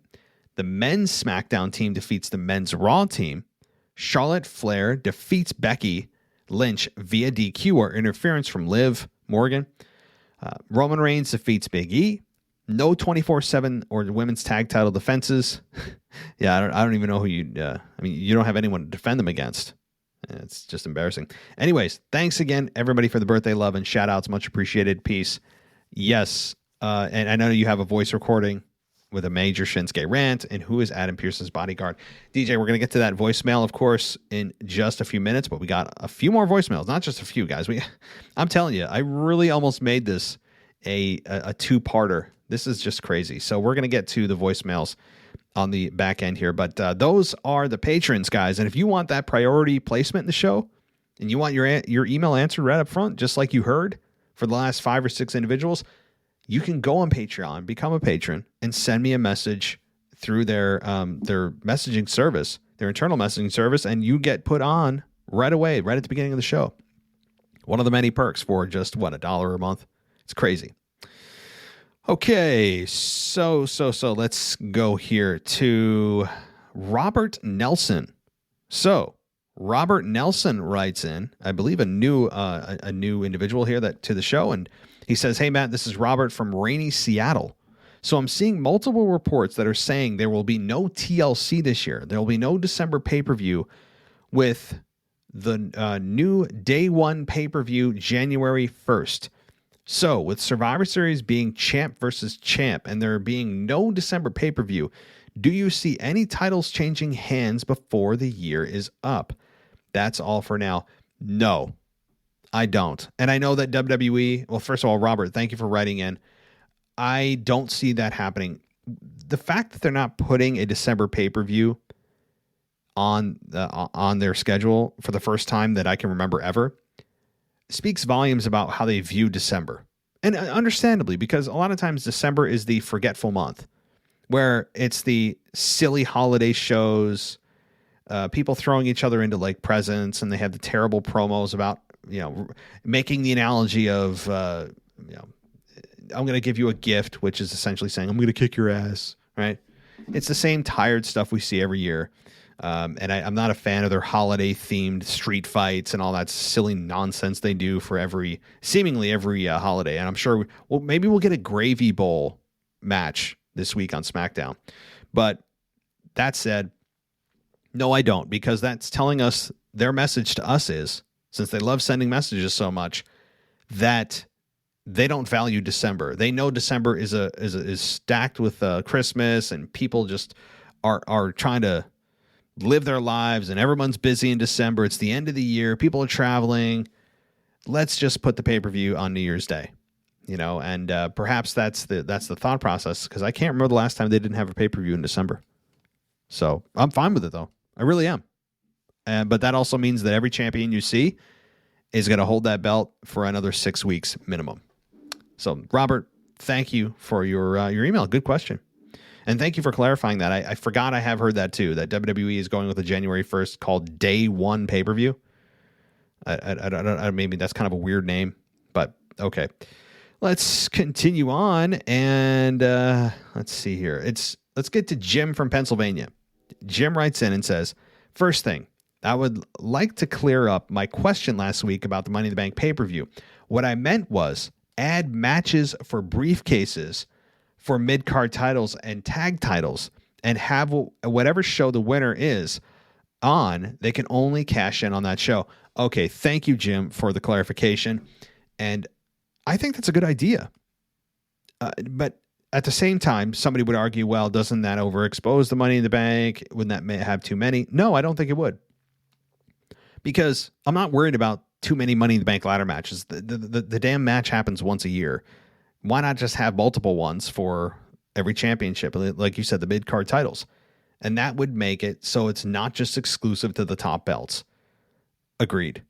The men's SmackDown team defeats the men's Raw team. Charlotte Flair defeats Becky Lynch via DQ or interference from Liv Morgan. Roman Reigns defeats Big E. No 24/7 or women's tag title defenses. Yeah, I don't even know who you. You don't have anyone to defend them against. It's just embarrassing. Anyways, thanks again, everybody, for the birthday love and shout outs. Much appreciated. Peace. Yes, and I know you have a voice recording with a major Shinsuke rant. And who is Adam Pearson's bodyguard? DJ, we're going to get to that voicemail, of course, in just a few minutes, but we got a few more voicemails. Not just a few, guys. I'm telling you, I really almost made this a two-parter. This is just crazy. So we're going to get to the voicemails on the back end here. But those are the patrons, guys. And if you want that priority placement in the show and you want your email answered right up front, just like you heard for the last 5 or 6 individuals, you can go on Patreon, become a patron, and send me a message through their messaging service, their internal messaging service, and you get put on right away, right at the beginning of the show. One of the many perks for just, $1 a month. It's crazy. Okay, so let's go here to Robert Nelson. So Robert Nelson writes in, I believe, a new individual here to the show, and he says, "Hey Matt, this is Robert from rainy Seattle. So I'm seeing multiple reports that are saying there will be no TLC this year. There will be no December pay-per-view with the new day one pay-per-view January 1st. So, with Survivor Series being champ versus champ and there being no December pay-per-view, do you see any titles changing hands before the year is up? That's all for now." No, I don't. And I know that WWE, well, first of all, Robert, thank you for writing in. I don't see that happening. The fact that they're not putting a December pay-per-view on their schedule for the first time that I can remember ever speaks volumes about how they view December. And understandably, because a lot of times December is the forgetful month where it's the silly holiday shows, people throwing each other into like presents, and they have the terrible promos about, making the analogy of, I'm going to give you a gift, which is essentially saying, I'm going to kick your ass, right? It's the same tired stuff we see every year. And I'm not a fan of their holiday-themed street fights and all that silly nonsense they do for seemingly every holiday. And I'm sure, maybe we'll get a gravy bowl match this week on SmackDown. But that said, no, I don't, because that's telling us their message to us is, since they love sending messages so much, that they don't value December. They know December is stacked with Christmas, and people just are trying to live their lives, and everyone's busy in December. It's the end of the year. People are traveling. Let's just put the pay-per-view on New Year's Day. and perhaps that's the thought process, because I can't remember the last time they didn't have a pay-per-view in December. So I'm fine with it, though. I really am. But that also means that every champion you see is going to hold that belt for another 6 weeks minimum. So, Robert, thank you for your email. Good question. And thank you for clarifying that. I forgot I have heard that too, that WWE is going with a January 1st called Day 1 pay-per-view. Maybe that's kind of a weird name, but okay. Let's continue on, and let's see here. Let's get to Jim from Pennsylvania. Jim writes in and says, first thing, I would like to clear up my question last week about the Money in the Bank pay-per-view. What I meant was add matches for briefcases for mid-card titles and tag titles, and have whatever show the winner is on, they can only cash in on that show. Okay, thank you, Jim, for the clarification. And I think that's a good idea. But at the same time, somebody would argue, well, doesn't that overexpose the Money in the Bank? Wouldn't that have too many? No, I don't think it would. Because I'm not worried about too many Money in the Bank ladder matches. The damn match happens once a year. Why not just have multiple ones for every championship? Like you said, the mid-card titles. And that would make it so it's not just exclusive to the top belts. Agreed.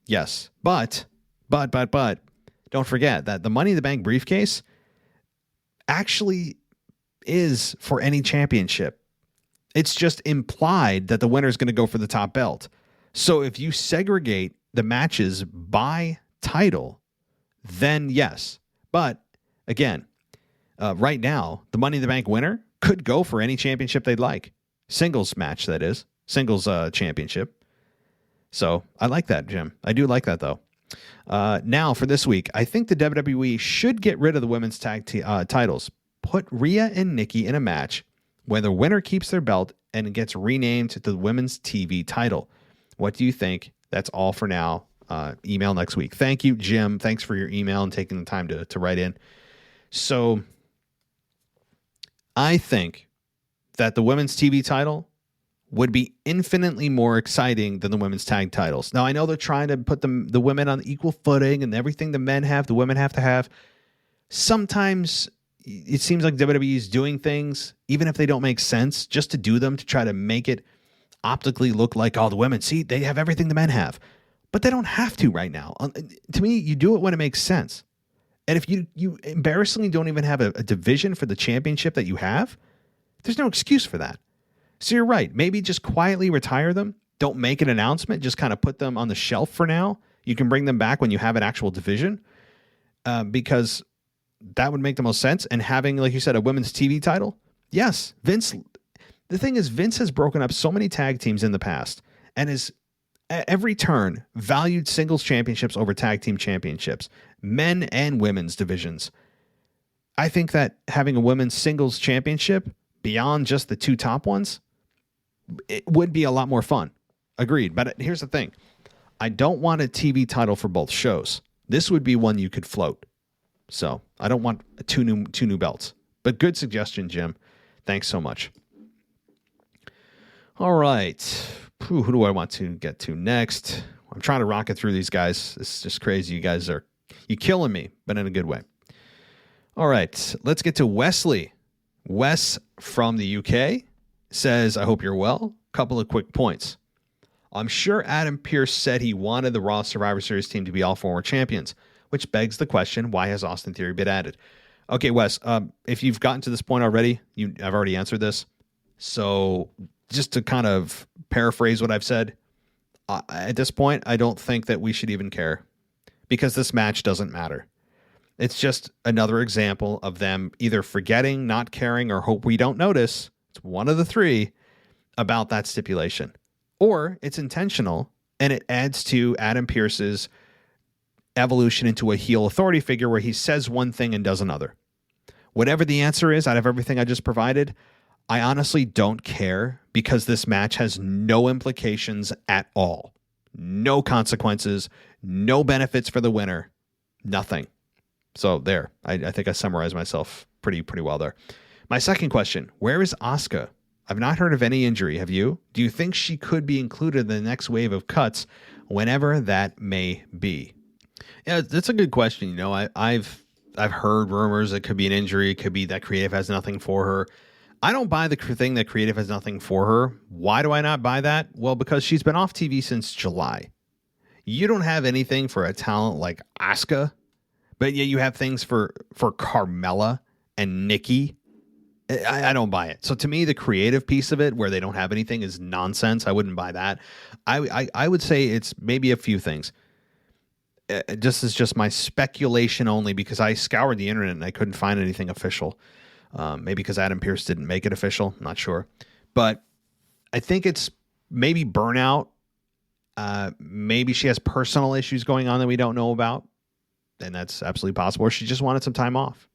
Yes. But, don't forget that the Money in the Bank briefcase actually is for any championship. It's just implied that the winner is going to go for the top belt. So if you segregate the matches by title, then yes. But again, right now, the Money in the Bank winner could go for any championship they'd like. Singles match, that is. Singles championship. So I like that, Jim. I do like that, though. Now, for this week, I think the WWE should get rid of the women's tag titles. Put Rhea and Nikki in a match where the winner keeps their belt and gets renamed to the women's TV title. What do you think? That's all for now. Email next week. Thank you, Jim. Thanks for your email and taking the time to write in. So I think that the women's TV title would be infinitely more exciting than the women's tag titles. Now, I know they're trying to put the women on equal footing, and everything the men have, the women have to have. Sometimes it seems like WWE is doing things, even if they don't make sense, just to do them, to try to make it optically look like, oh, the women, see, they have everything the men have. But they don't have to right now. To me, you do it when it makes sense. And if you embarrassingly don't even have a division for the championship that you have, there's no excuse for that. So you're right. Maybe just quietly retire them. Don't make an announcement. Just kind of put them on the shelf for now. You can bring them back when you have an actual division, because that would make the most sense. And having, like you said, a women's TV title. Yes, Vince. The thing is, Vince has broken up so many tag teams in the past and has at every turn valued singles championships over tag team championships, men and women's divisions. I think that having a women's singles championship beyond just the two top ones, it would be a lot more fun. Agreed. But here's the thing. I don't want a TV title for both shows. This would be one you could float. So I don't want two new belts. But good suggestion, Jim. Thanks so much. All right. Who do I want to get to next? I'm trying to rocket through these guys. It's just crazy. You guys you're killing me, but in a good way. All right. Let's get to Wesley. Wes from the UK says, I hope you're well. Couple of quick points. I'm sure Adam Pearce said he wanted the Raw Survivor Series team to be all former champions, which begs the question, why has Austin Theory been added? Okay, Wes, if you've gotten to this point already, I've already answered this. So just to kind of paraphrase what I've said, at this point, I don't think that we should even care, because this match doesn't matter. It's just another example of them either forgetting, not caring, or hope we don't notice. It's one of the three about that stipulation. Or it's intentional, and it adds to Adam Pearce's evolution into a heel authority figure where he says one thing and does another. Whatever the answer is out of everything I just provided, I honestly don't care, because this match has no implications at all. No consequences, no benefits for the winner, nothing. So there, I think I summarized myself pretty well there. My second question, where is Asuka? I've not heard of any injury. Have you? Do you think she could be included in the next wave of cuts, whenever that may be? Yeah, that's a good question. You know, I've I've heard rumors it could be an injury. It could be that creative has nothing for her. I don't buy the thing that creative has nothing for her. Why do I not buy that? Well, because she's been off TV since July. You don't have anything for a talent like Asuka, but yet you have things for Carmella and Nikki. I don't buy it. So to me, the creative piece of it, where they don't have anything, is nonsense. I wouldn't buy that. I would say it's maybe a few things. This is just my speculation only, because I scoured the internet and I couldn't find anything official. Maybe because Adam Pearce didn't make it official. Not sure. But I think it's maybe burnout. Maybe she has personal issues going on that we don't know about. And that's absolutely possible. Or she just wanted some time off.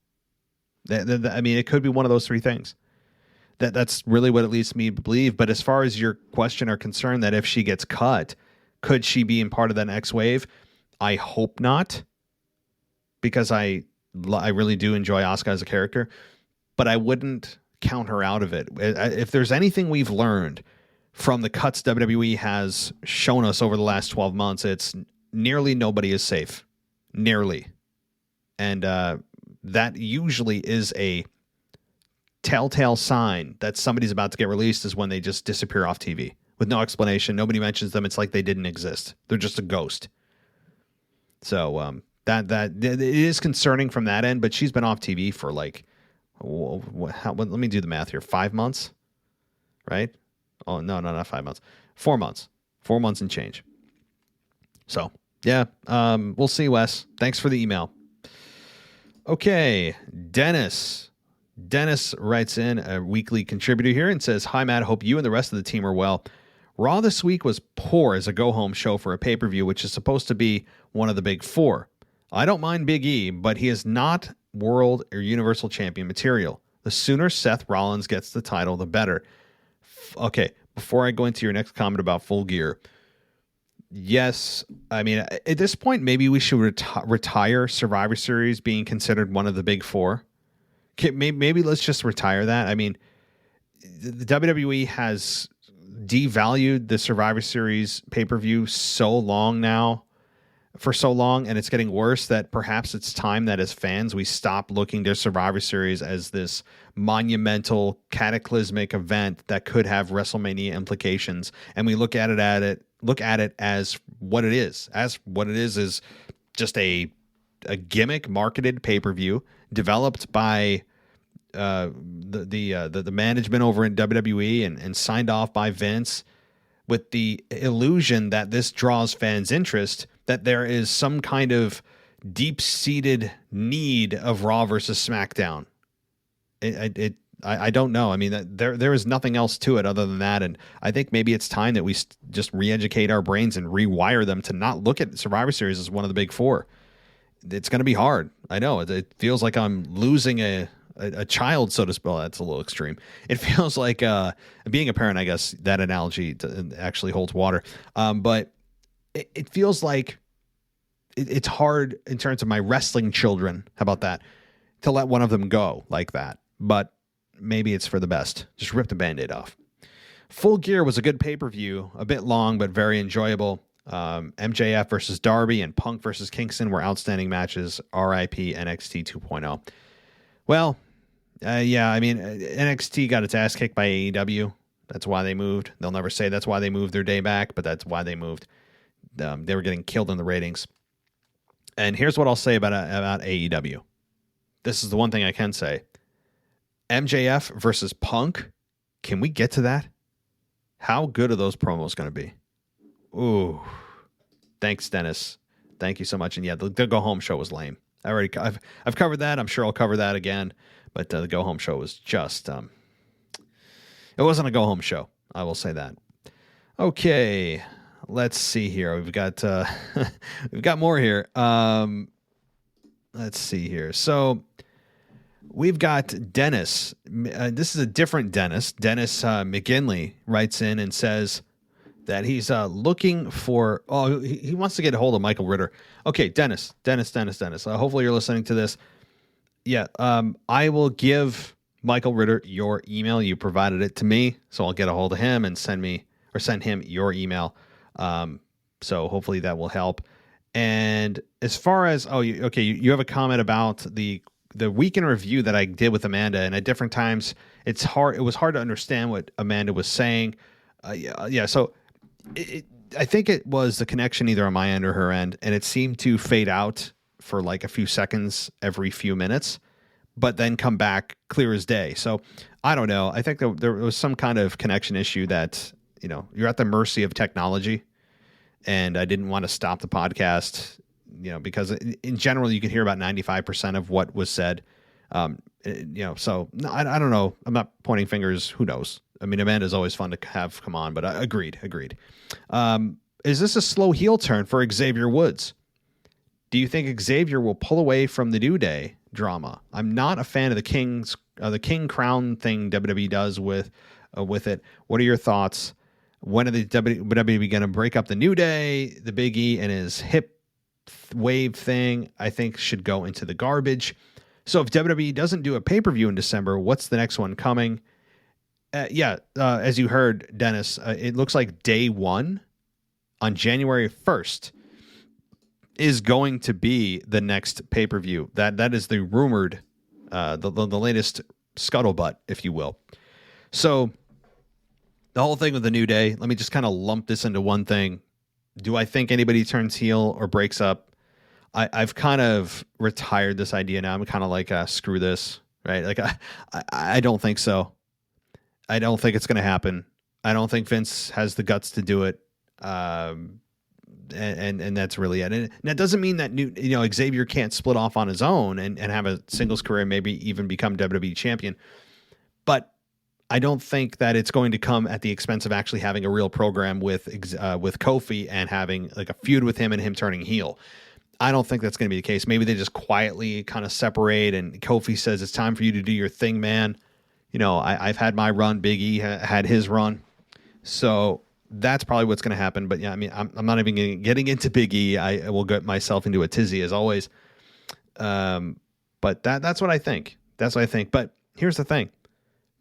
I mean, it could be one of those three things. That's really what it leads me to believe. But as far as your question are concerned, that if she gets cut, could she be in part of that next wave? I hope not, because I really do enjoy Asuka as a character, but I wouldn't count her out of it. If there's anything we've learned from the cuts WWE has shown us over the last 12 months, it's nearly nobody is safe. Nearly. And that usually is a telltale sign that somebody's about to get released, is when they just disappear off TV with no explanation. Nobody mentions them. It's like they didn't exist. They're just a ghost. So that it is concerning from that end, but she's been off TV for like, let me do the math here. 5 months, right? Oh, no, not 5 months. 4 months. 4 months and change. So, yeah, we'll see, Wes. Thanks for the email. Okay, Dennis. Dennis writes in, a weekly contributor here, and says, "Hi, Matt. Hope you and the rest of the team are well. Raw this week was poor as a go-home show for a pay-per-view, which is supposed to be one of the big four. I don't mind Big E, but he is not world or universal champion material. The sooner Seth Rollins gets the title, the better." Okay, before I go into your next comment about Full Gear, yes, I mean, at this point, maybe we should retire Survivor Series being considered one of the big four. Okay, maybe let's just retire that. I mean, the WWE has devalued the Survivor Series pay-per-view for so long, and it's getting worse, that perhaps it's time that as fans we stop looking to Survivor Series as this monumental, cataclysmic event that could have WrestleMania implications, and we look at it as what it is. As what it is just a gimmick marketed pay-per-view developed by the management over in WWE and signed off by Vince, with the illusion that this draws fans' interest, that there is some kind of deep-seated need of Raw versus SmackDown. I don't know. I mean, there is nothing else to it other than that, and I think maybe it's time that we just re-educate our brains and rewire them to not look at Survivor Series as one of the big four. It's going to be hard. I know. It feels like I'm losing a child, so to speak. Well, that's a little extreme. It feels like being a parent, I guess that analogy actually holds water. But it feels like it's hard in terms of my wrestling children. How about that? To let one of them go like that. But maybe it's for the best. Just rip the Band-Aid off. Full Gear was a good pay-per-view, a bit long, but very enjoyable. MJF versus Darby and Punk versus Kingston were outstanding matches. RIP NXT 2.0. Well, yeah, I mean, NXT got its ass kicked by AEW. That's why they moved. They'll never say that's why they moved their day back, but that's why they moved. They were getting killed in the ratings. And here's what I'll say about AEW. This is the one thing I can say. MJF versus Punk. Can we get to that? How good are those promos going to be? Ooh. Thanks, Dennis. Thank you so much. And yeah, the go home show was lame. I've covered that. I'm sure I'll cover that again. But the go home show was just it wasn't a go home show. I will say that. Okay, let's see here. We've got more here. Let's see here. So we've got Dennis. This is a different Dennis. Dennis McGinley writes in and says that he's looking for. Oh, he wants to get a hold of Michael Ritter. Okay, Dennis. Hopefully you're listening to this. Yeah, I will give Michael Ritter your email. You provided it to me, so I'll get a hold of him and send him your email. So hopefully that will help. And as far as you have a comment about the week in review that I did with Amanda, and at different times it was hard to understand what Amanda was saying. So I think it was the connection either on my end or her end, and it seemed to fade out for like a few seconds every few minutes, but then come back clear as day. So I don't know. I think there was some kind of connection issue that, you're at the mercy of technology, and I didn't want to stop the podcast, because in general you can hear about 95% of what was said. So no, I don't know. I'm not pointing fingers. Who knows? I mean, Amanda's always fun to have come on, but agreed. Is this a slow heel turn for Xavier Woods? Do you think Xavier will pull away from the New Day drama? I'm not a fan of the King Crown thing WWE does with it. What are your thoughts? When are the WWE going to break up the New Day? The Big E and his hip wave thing, I think, should go into the garbage. So if WWE doesn't do a pay-per-view in December, what's the next one coming? As you heard, Dennis, it looks like day one on January 1st is going to be the next pay-per-view. That is the rumored, the latest scuttlebutt, if you will. So the whole thing with the New Day, let me just kind of lump this into one thing. Do I think anybody turns heel or breaks up? I've kind of retired this idea now. I'm kind of like, screw this, right? Like, I don't think so. I don't think it's going to happen. I don't think Vince has the guts to do it. And that's really it. And that doesn't mean that Xavier can't split off on his own and have a singles career, maybe even become WWE champion. But I don't think that it's going to come at the expense of actually having a real program with Kofi and having like a feud with him and him turning heel. I don't think that's going to be the case. Maybe they just quietly kind of separate and Kofi says, it's time for you to do your thing, man. I've had my run. Big E had his run. So that's probably what's going to happen. But yeah, I mean, I'm not even getting into Big E. I will get myself into a tizzy as always. But that's what I think. That's what I think. But here's the thing.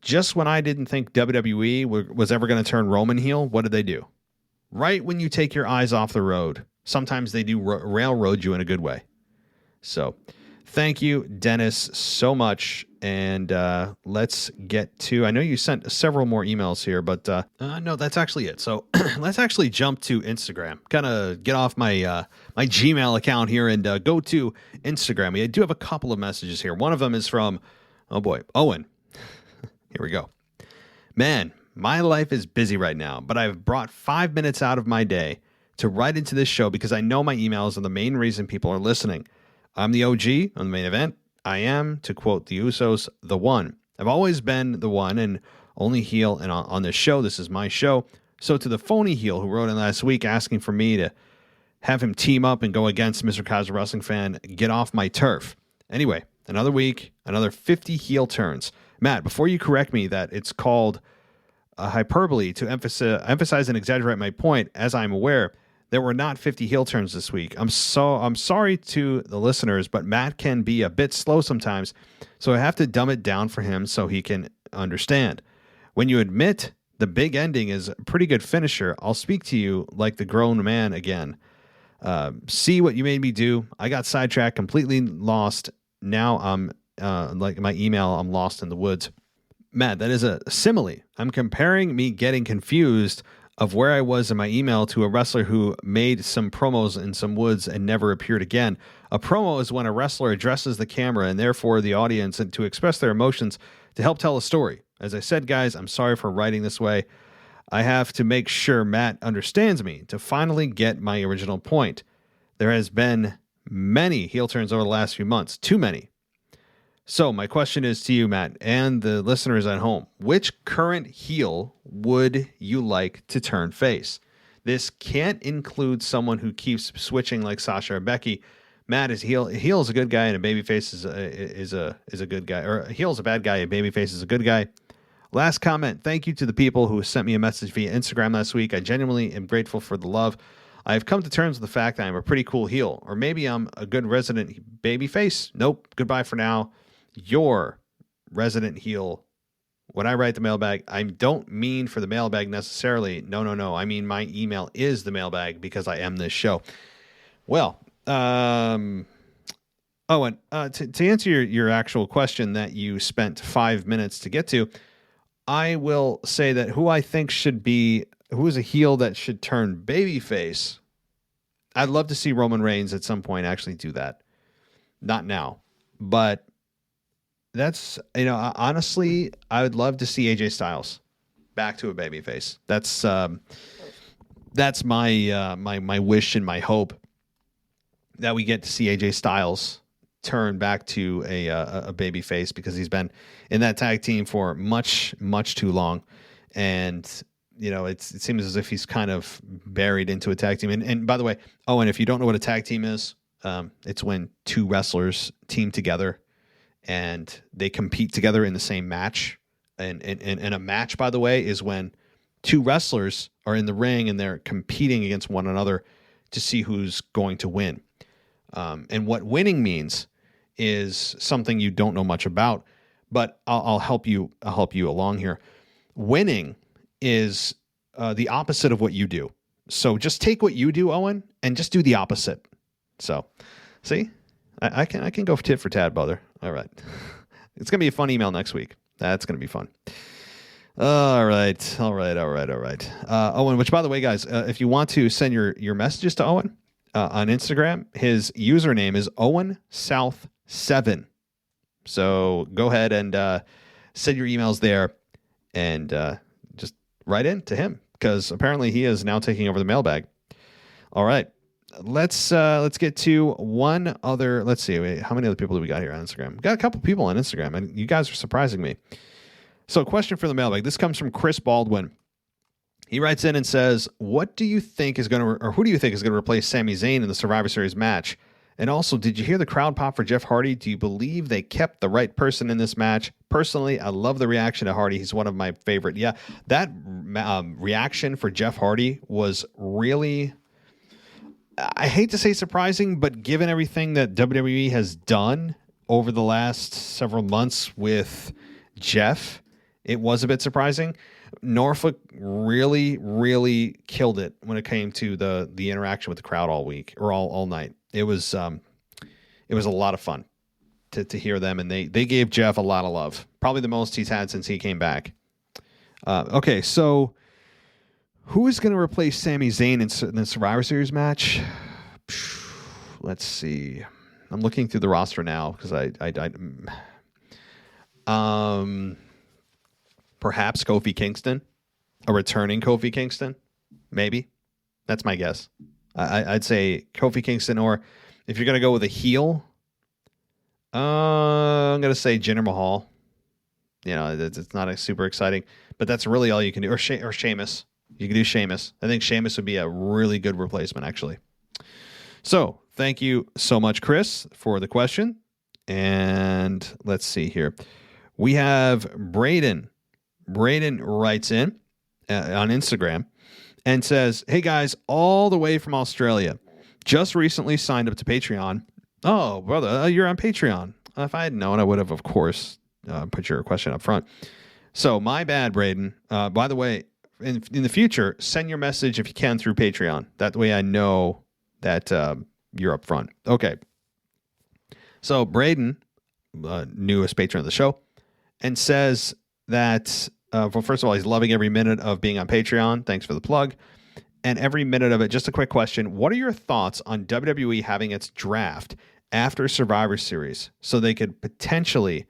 Just when I didn't think WWE was ever going to turn Roman heel, what did they do? Right when you take your eyes off the road, sometimes they do railroad you in a good way. So thank you, Dennis, so much. And let's get to, I know you sent several more emails here, but no, that's actually it. So let's actually jump to Instagram, kind of get off my my Gmail account here and go to Instagram. We do have a couple of messages here. One of them is from, Owen. Here we go. Man, my life is busy right now, but I've brought 5 minutes out of my day to write into this show because I know my emails are the main reason people are listening. I'm the OG on the main event. I am, to quote the Usos, the one. I've always been the one and only heel, and on this show, this is my show. So to the phony heel who wrote in last week asking for me to have him team up and go against Mr. Casual Wrestling Fan, get off my turf. Anyway, another week, another 50 heel turns. Matt, before you correct me that it's called hyperbole to emphasize and exaggerate my point, as I'm aware, there were not 50 heel turns this week. I'm sorry to the listeners, but Matt can be a bit slow sometimes, so I have to dumb it down for him so he can understand. When you admit the big ending is a pretty good finisher, I'll speak to you like the grown man again. See what you made me do. I got sidetracked, completely lost. Now I'm like my email, I'm lost in the woods. Matt, that is a simile. I'm comparing me getting confused of where I was in my email to a wrestler who made some promos in some woods and never appeared again. A promo is when a wrestler addresses the camera and therefore the audience and to express their emotions to help tell a story. As I said, guys, I'm sorry for writing this way. I have to make sure Matt understands me to finally get my original point. There has been many heel turns over the last few months, too many. So my question is to you, Matt, and the listeners at home. Which current heel would you like to turn face? This can't include someone who keeps switching like Sasha or Becky. Matt is heel is a good guy and a babyface is a good guy. Or a heel is a bad guy, a babyface is a good guy. Last comment. Thank you to the people who sent me a message via Instagram last week. I genuinely am grateful for the love. I have come to terms with the fact that I'm a pretty cool heel. Or maybe I'm a good resident babyface. Nope. Goodbye for now. Your resident heel. When I write the mailbag, I don't mean for the mailbag necessarily. No. I mean my email is the mailbag because I am this show. Well, Owen, to answer your actual question that you spent 5 minutes to get to, I will say that who I think who is a heel that should turn babyface. I'd love to see Roman Reigns at some point actually do that. Not now, but that's, honestly, I would love to see AJ Styles back to a babyface. That's my wish and my hope, that we get to see AJ Styles turn back to a babyface, because he's been in that tag team for much, much too long. And, it seems as if he's kind of buried into a tag team. And by the way, Owen, if you don't know what a tag team is, it's when two wrestlers team together and they compete together in the same match. And a match, by the way, is when two wrestlers are in the ring and they're competing against one another to see who's going to win. And what winning means is something you don't know much about, but I'll help you along here. Winning is the opposite of what you do. So just take what you do, Owen, and just do the opposite. So, see, I can go tit for tat, brother. All right, it's gonna be a fun email next week. That's gonna be fun. All right. Owen, which, by the way, guys, if you want to send your messages to Owen on Instagram, his username is OwenSouth7. So go ahead and send your emails there and just write in to him, because apparently he is now taking over the mailbag. All right. Let's get to one other. Let's see. How many other people do we got here on Instagram? We got a couple people on Instagram, and you guys are surprising me. So, question for the mailbag. This comes from Chris Baldwin. He writes in and says, "What do you think is going to, or who do you think is going to replace Sami Zayn in the Survivor Series match? And also, did you hear the crowd pop for Jeff Hardy? Do you believe they kept the right person in this match? Personally, I love the reaction to Hardy. He's one of my favorite." Yeah, that reaction for Jeff Hardy was really, I hate to say surprising, but given everything that WWE has done over the last several months with Jeff, it was a bit surprising. Norfolk really, really killed it when it came to the interaction with the crowd all week, or all night. It was a lot of fun to hear them, and they gave Jeff a lot of love, probably the most he's had since he came back. Okay, so who is going to replace Sami Zayn in the Survivor Series match? Let's see. I'm looking through the roster now because perhaps Kofi Kingston, a returning Kofi Kingston, maybe. That's my guess. I'd say Kofi Kingston, or if you're going to go with a heel, I'm going to say Jinder Mahal. It's not super exciting, but that's really all you can do. Or Sheamus. You can do Sheamus. I think Sheamus would be a really good replacement, actually. So, thank you so much, Chris, for the question. And let's see here. We have Braden. Braden writes in on Instagram and says, "Hey guys, all the way from Australia. Just recently signed up to Patreon." Oh, brother, you're on Patreon. If I had known, I would have, of course, put your question up front. So my bad, Braden. By the way, in the future, send your message if you can through Patreon. That way I know that you're up front. Okay. So Braden, newest patron of the show, and says that, well, first of all, he's loving every minute of being on Patreon. Thanks for the plug. And every minute of it, just a quick question. What are your thoughts on WWE having its draft after Survivor Series so they could potentially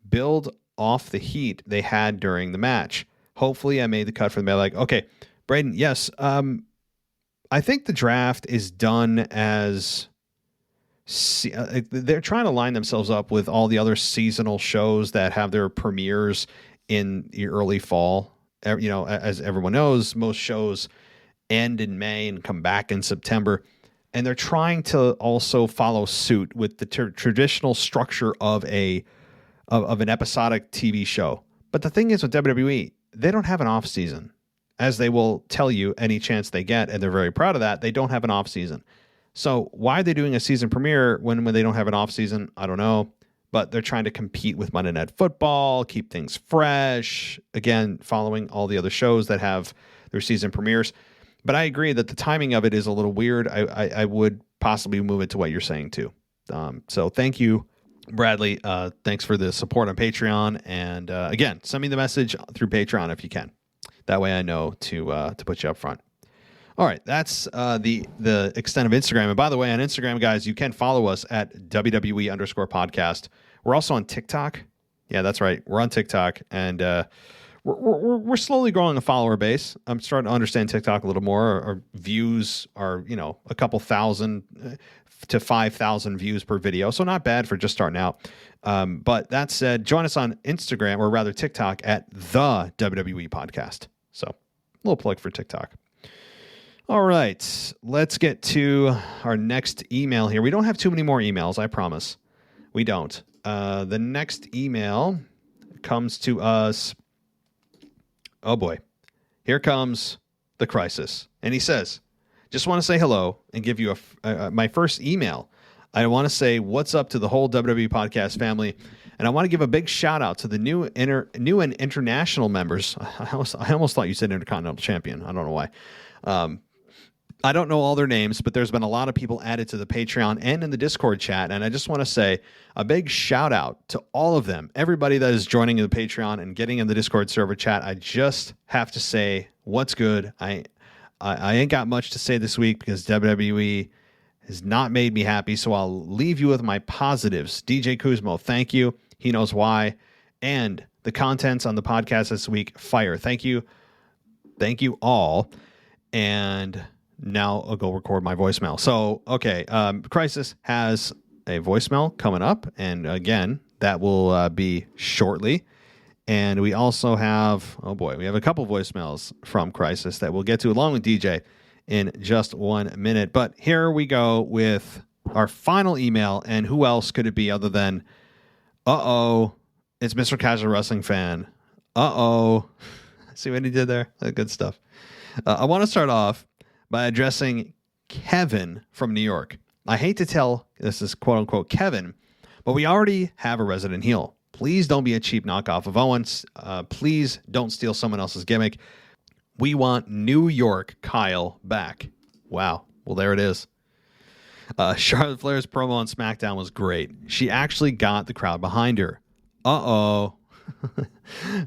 build off the heat they had during the match? Hopefully I made the cut for the mailbag. Okay, Braden, yes. I think the draft is done as they're trying to line themselves up with all the other seasonal shows that have their premieres in the early fall. As everyone knows, most shows end in May and come back in September. And they're trying to also follow suit with the traditional structure of an episodic TV show. But the thing is with WWE, they don't have an off season, as they will tell you any chance they get, and they're very proud of that. They don't have an off season. So why are they doing a season premiere when they don't have an off season? I don't know. But they're trying to compete with Monday Night Football, keep things fresh. Again, following all the other shows that have their season premieres. But I agree that the timing of it is a little weird. I would possibly move it to what you're saying too. So thank you, Bradley. Thanks for the support on Patreon. And again, send me the message through Patreon if you can. That way I know to put you up front. All right, that's the extent of Instagram. And by the way, on Instagram, guys, you can follow us at WWE_podcast. We're also on TikTok. Yeah, that's right. We're on TikTok, and we're slowly growing a follower base. I'm starting to understand TikTok a little more. Our views are, a couple thousand to 5,000 views per video, so not bad for just starting out. But that said, join us on Instagram, or rather TikTok, at the WWE Podcast. So, a little plug for TikTok. All right, let's get to our next email here. We don't have too many more emails, I promise. We don't. The next email comes to us. Oh boy, here comes the crisis. And he says, just want to say hello and give you my first email. I want to say what's up to the whole WWE Podcast family. And I want to give a big shout out to the new and international members. I almost thought you said Intercontinental Champion. I don't know why. I don't know all their names, but there's been a lot of people added to the Patreon and in the Discord chat. And I just want to say a big shout out to all of them. Everybody that is joining the Patreon and getting in the Discord server chat. I just have to say what's good. I ain't got much to say this week because WWE has not made me happy. So I'll leave you with my positives. DJ Kuzmo, thank you. He knows why. And the contents on the podcast this week, fire. Thank you. Thank you all. And now I'll go record my voicemail. So, okay, Crisis has a voicemail coming up. And again, that will be shortly. And we also have, we have a couple voicemails from Crisis that we'll get to along with DJ in just 1 minute. But here we go with our final email. And who else could it be other than, it's Mr. Casual Wrestling Fan. See what he did there? Good stuff. I want to start off by addressing Kevin from New York. I hate to tell, this is quote unquote Kevin, but we already have a resident heel. Please don't be a cheap knockoff of Owens. Please don't steal someone else's gimmick. We want New York Kyle back. Wow. Well, there it is. Charlotte Flair's promo on Smackdown was great. She actually got the crowd behind her.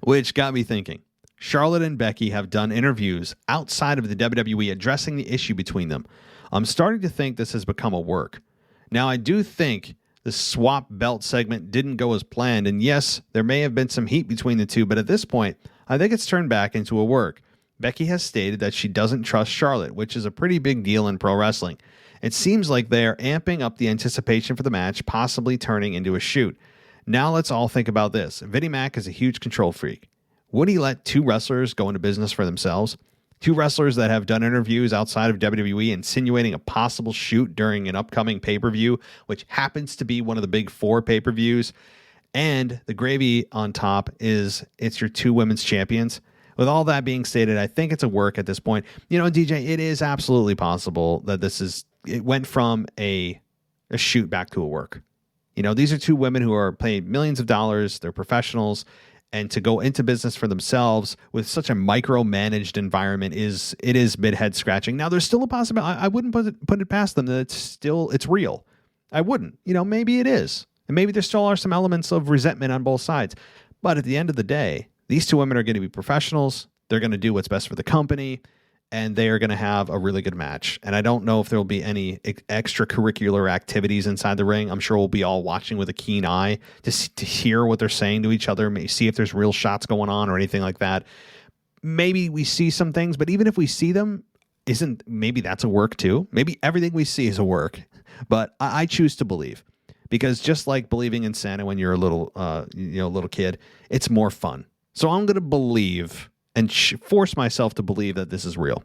Which got me thinking. Charlotte and Becky have done interviews outside of the WWE addressing the issue between them. I'm starting to think this has become a work. Now, I do think the swap belt segment didn't go as planned, and yes, there may have been some heat between the two, but at this point, I think it's turned back into a work. Becky has stated that she doesn't trust Charlotte, which is a pretty big deal in pro wrestling. It seems like they are amping up the anticipation for the match, possibly turning into a shoot. Now let's all think about this. Vinnie Mac is a huge control freak. Would he let two wrestlers go into business for themselves? Two wrestlers that have done interviews outside of WWE insinuating a possible shoot during an upcoming pay-per-view, which happens to be one of the big four pay-per-views. And the gravy on top is it's your two women's champions. With all that being stated, I think it's a work at this point. DJ, it is absolutely possible that it went from a shoot back to a work. These are two women who are paid millions of dollars. They're professionals. And to go into business for themselves with such a micromanaged environment is mid-head scratching. Now, there's still a possibility. I wouldn't put it past them that it's real. I wouldn't. Maybe it is. And maybe there still are some elements of resentment on both sides. But at the end of the day, these two women are going to be professionals. They're going to do what's best for the company. And they are going to have a really good match. And I don't know if there will be any extracurricular activities inside the ring. I'm sure we'll be all watching with a keen eye to hear what they're saying to each other, maybe see if there's real shots going on or anything like that. Maybe we see some things, but even if we see them, maybe that's a work too? Maybe everything we see is a work. But I choose to believe, because just like believing in Santa when you're a little kid, it's more fun. So I'm going to believe and force myself to believe that this is real.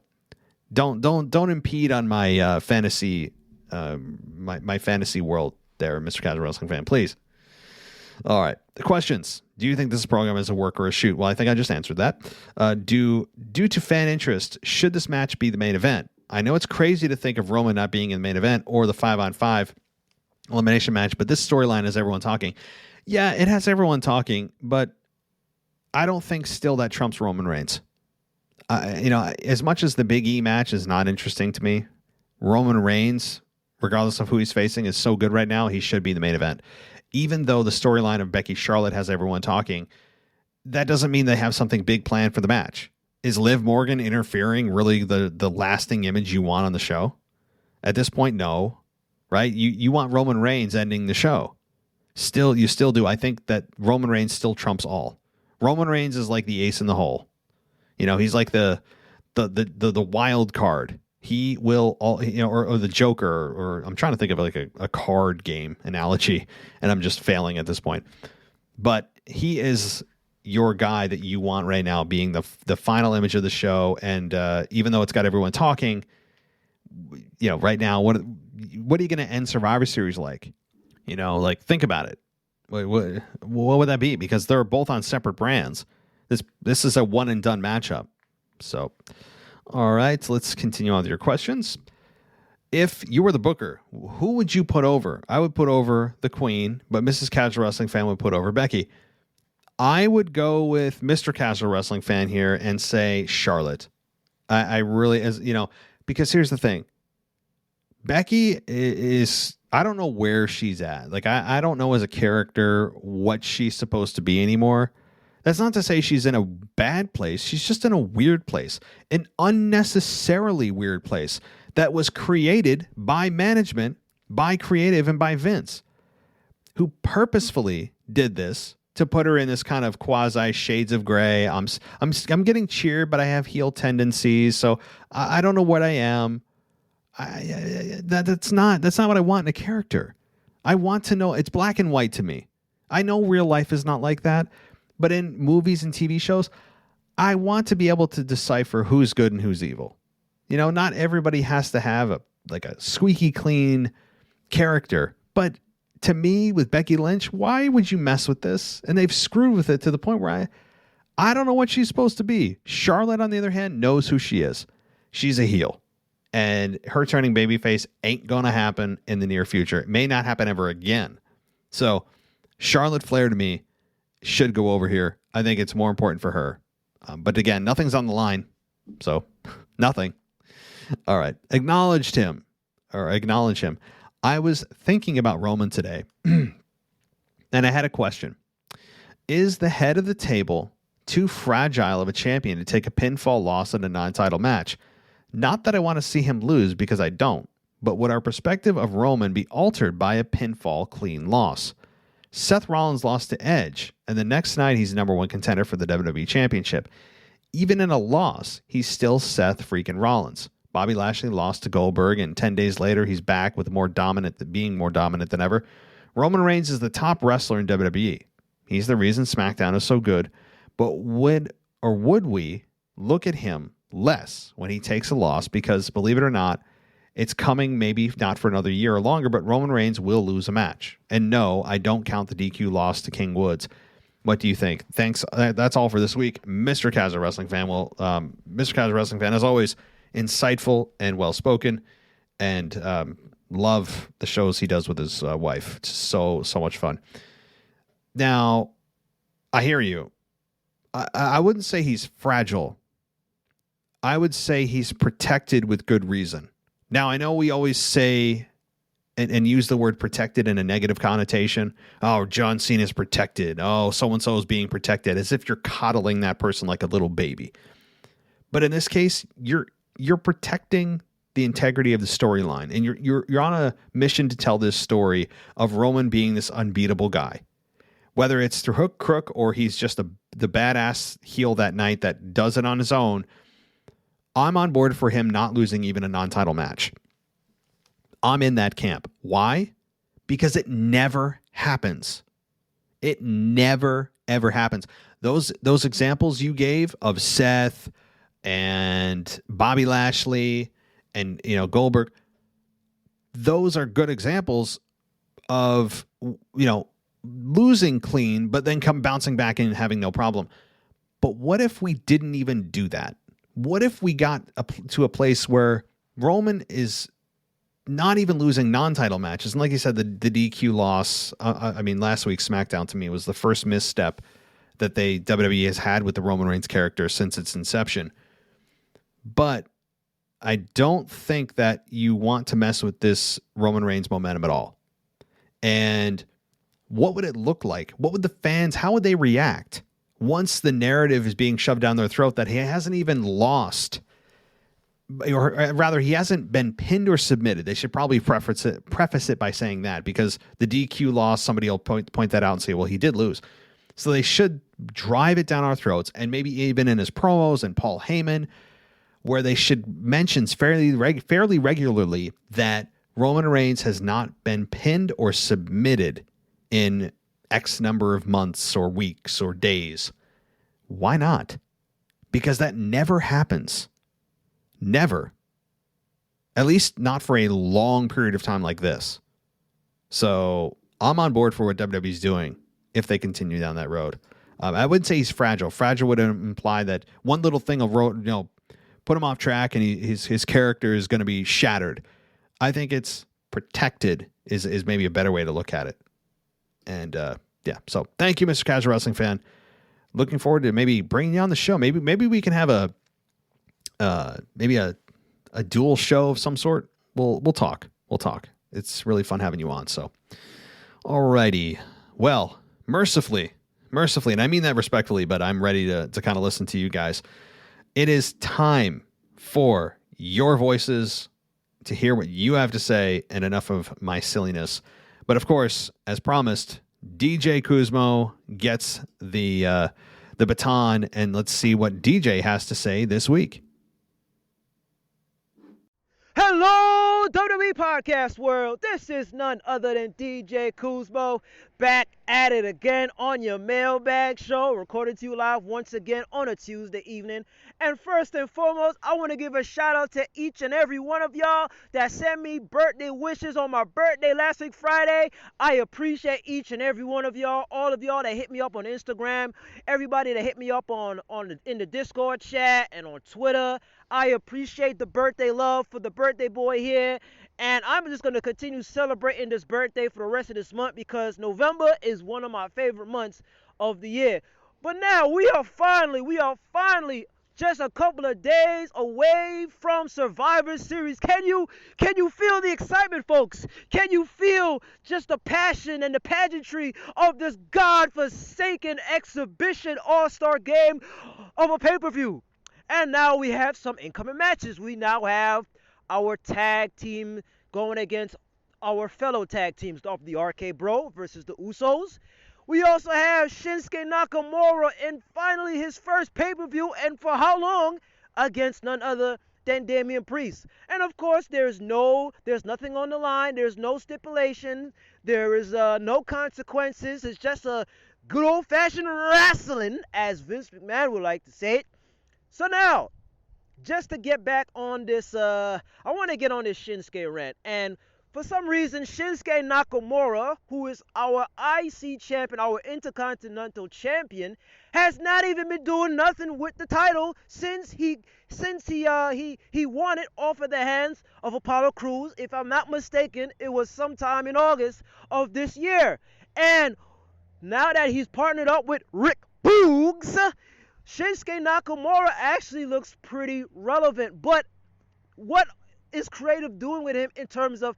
Don't impede on my fantasy, my fantasy world there, Mr. Casual Wrestling Fan, please. All right, the questions. Do you think this program is a work or a shoot? Well, I think I just answered that. Due to fan interest, should this match be the main event? I know it's crazy to think of Roman not being in the main event or the 5-on-5 elimination match, but this storyline has everyone talking. Yeah, it has everyone talking, but I don't think still that trumps Roman Reigns. As much as the Big E match is not interesting to me, Roman Reigns regardless of who he's facing, is so good right now, he should be the main event. Even though the storyline of Becky Charlotte has everyone talking, that doesn't mean they have something big planned for the match. Is Liv Morgan interfering really the lasting image you want on the show? At this point, no. Right? You want Roman Reigns ending the show. You still do. I think that Roman Reigns still trumps all. Roman Reigns is like the ace in the hole. He's like the wild card. He will or the Joker, or I'm trying to think of like a card game analogy, and I'm just failing at this point. But he is your guy that you want right now, being the final image of the show. And even though it's got everyone talking, right now, what are you going to end Survivor Series like? Think about it. What would that be? Because they're both on separate brands. This is a one and done matchup. So, all right, let's continue on with your questions. If you were the booker, who would you put over? I would put over the Queen, but Mrs. Casual Wrestling Fan would put over Becky. I would go with Mr. Casual Wrestling Fan here and say Charlotte. I really, because here's the thing. Becky is, I don't know where she's at. Like, I don't know as a character what she's supposed to be anymore. That's not to say she's in a bad place. She's just in a weird place, an unnecessarily weird place that was created by management, by creative, and by Vince, who purposefully did this to put her in this kind of quasi shades of gray. I'm getting cheered, but I have heel tendencies, so I don't know what I am. That's not what I want in a character. I want to know, it's black and white to me. I know real life is not like that, but in movies and TV shows, I want to be able to decipher who's good and who's evil. Not everybody has to have a squeaky clean character, but to me, with Becky Lynch, why would you mess with this? And they've screwed with it to the point where I don't know what she's supposed to be. Charlotte, on the other hand, knows who she is. She's a heel. And her turning babyface ain't going to happen in the near future. It may not happen ever again. So Charlotte Flair, to me, should go over here. I think it's more important for her. But again, nothing's on the line. So nothing. All right. Acknowledge him. I was thinking about Roman today, and I had a question. Is the head of the table too fragile of a champion to take a pinfall loss in a non-title match? Not that I want to see him lose, because I don't, but would our perspective of Roman be altered by a pinfall clean loss? Seth Rollins lost to Edge, and the next night he's number one contender for the WWE Championship. Even in a loss, he's still Seth freaking Rollins. Bobby Lashley lost to Goldberg, and 10 days later, he's back with being more dominant than ever. Roman Reigns is the top wrestler in WWE. He's the reason SmackDown is so good. But would we look at him less when he takes a loss? Because, believe it or not, it's coming maybe not for another year or longer, but Roman Reigns will lose a match. And no, I don't count the DQ loss to King Woods. What do you think? Thanks. That's all for this week. Mr. Casual Wrestling Fan. Mr. Casual Wrestling Fan, as always, insightful and well-spoken, and love the shows he does with his wife. It's so much fun. Now, I hear you. I wouldn't say he's fragile. I would say he's protected with good reason. Now, I know we always say and use the word protected in a negative connotation. Oh, John Cena's protected. Oh, so-and-so is being protected, as if you're coddling that person like a little baby. But in this case, you're protecting the integrity of the storyline, and you're on a mission to tell this story of Roman being this unbeatable guy. Whether it's through hook, crook, or he's just the badass heel that night that does it on his own, I'm on board for him not losing even a non-title match. I'm in that camp. Why? Because it never happens. It never, ever happens. Those examples you gave of Seth and Bobby Lashley and Goldberg, those are good examples of losing clean, but then bouncing back in and having no problem. But what if we didn't even do that? What if we got to a place where Roman is not even losing non-title matches? And like you said, the DQ loss, last week's SmackDown to me was the first misstep that WWE has had with the Roman Reigns character since its inception. But I don't think that you want to mess with this Roman Reigns momentum at all. And what would it look like? What would the fans, how would they react once the narrative is being shoved down their throat that he hasn't even lost, or rather he hasn't been pinned or submitted? They should probably preface it by saying that, because the DQ loss, somebody will point that out and say, well, he did lose. So they should drive it down our throats, and maybe even in his promos and Paul Heyman, where they should mention fairly regularly that Roman Reigns has not been pinned or submitted in X number of months or weeks or days. Why not? Because that never happens. Never. At least not for a long period of time like this. So I'm on board for what WWE's doing if they continue down that road. I wouldn't say he's fragile. Fragile would imply that one little thing will put him off track and his character is going to be shattered. I think it's protected is maybe a better way to look at it. And so thank you, Mr. Casual Wrestling Fan. Looking forward to maybe bringing you on the show. Maybe we can have a dual show of some sort. We'll talk. It's really fun having you on. So, alrighty. Well, mercifully, and I mean that respectfully, but I'm ready to kind of listen to you guys. It is time for your voices, to hear what you have to say, and enough of my silliness. But of course, as promised, DJ Kuzmo gets the baton, and let's see what DJ has to say this week. Hello, WWE Podcast World. This is none other than DJ Kuzmo, back at it again on your Mailbag show, recorded to you live once again on a Tuesday evening. And first and foremost, I want to give a shout out to each and every one of y'all that sent me birthday wishes on my birthday last week Friday. I appreciate each and every one of y'all, all of y'all that hit me up on Instagram, everybody that hit me up in the Discord chat and on Twitter. I appreciate the birthday love for the birthday boy here. And I'm just going to continue celebrating this birthday for the rest of this month, because November is one of my favorite months of the year. But now we are finally just a couple of days away from Survivor Series. Can you feel the excitement, folks? Can you feel just the passion and the pageantry of this godforsaken exhibition all-star game of a pay-per-view? And now we have some incoming matches. We now have our tag team going against our fellow tag teams of the RK Bro versus the Usos. We also have Shinsuke Nakamura in finally his first pay-per-view, and for how long, against none other than Damian Priest. And of course, there's nothing on the line. There's no stipulation. There is no consequences. It's just a good old-fashioned wrestling, as Vince McMahon would like to say it. So now, just to get back on this, I want to get on this Shinsuke rant. And for some reason, Shinsuke Nakamura, who is our IC champion, our Intercontinental champion, has not even been doing nothing with the title since he won it off of the hands of Apollo Crews. If I'm not mistaken, it was sometime in August of this year. And now that he's partnered up with Rick Boogs, Shinsuke Nakamura actually looks pretty relevant. But what is creative doing with him in terms of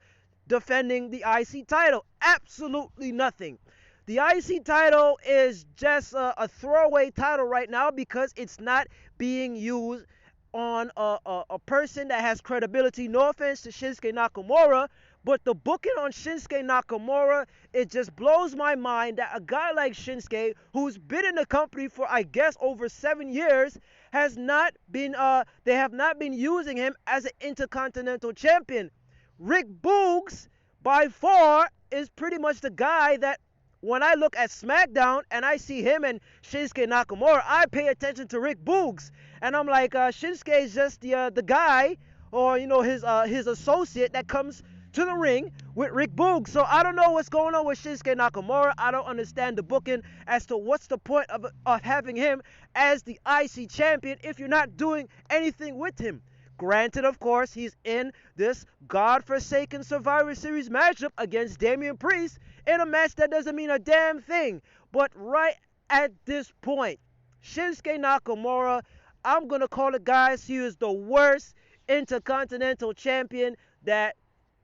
defending the IC title? Absolutely nothing. The IC title is just a throwaway title right now, because it's not being used on a person that has credibility. No offense to Shinsuke Nakamura, but the booking on Shinsuke Nakamura, it just blows my mind that a guy like Shinsuke, who's been in the company for, I guess, over 7 years, they have not been using him as an Intercontinental champion. Rick Boogs, by far, is pretty much the guy that, when I look at Smackdown and I see him and Shinsuke Nakamura, I pay attention to Rick Boogs. And I'm like, Shinsuke is just the guy, or his associate that comes to the ring with Rick Boogs. So I don't know what's going on with Shinsuke Nakamura. I don't understand the booking as to what's the point of having him as the IC champion if you're not doing anything with him. Granted, of course, he's in this godforsaken Survivor Series matchup against Damian Priest in a match that doesn't mean a damn thing. But right at this point, Shinsuke Nakamura, I'm going to call it, guys, he is the worst Intercontinental Champion that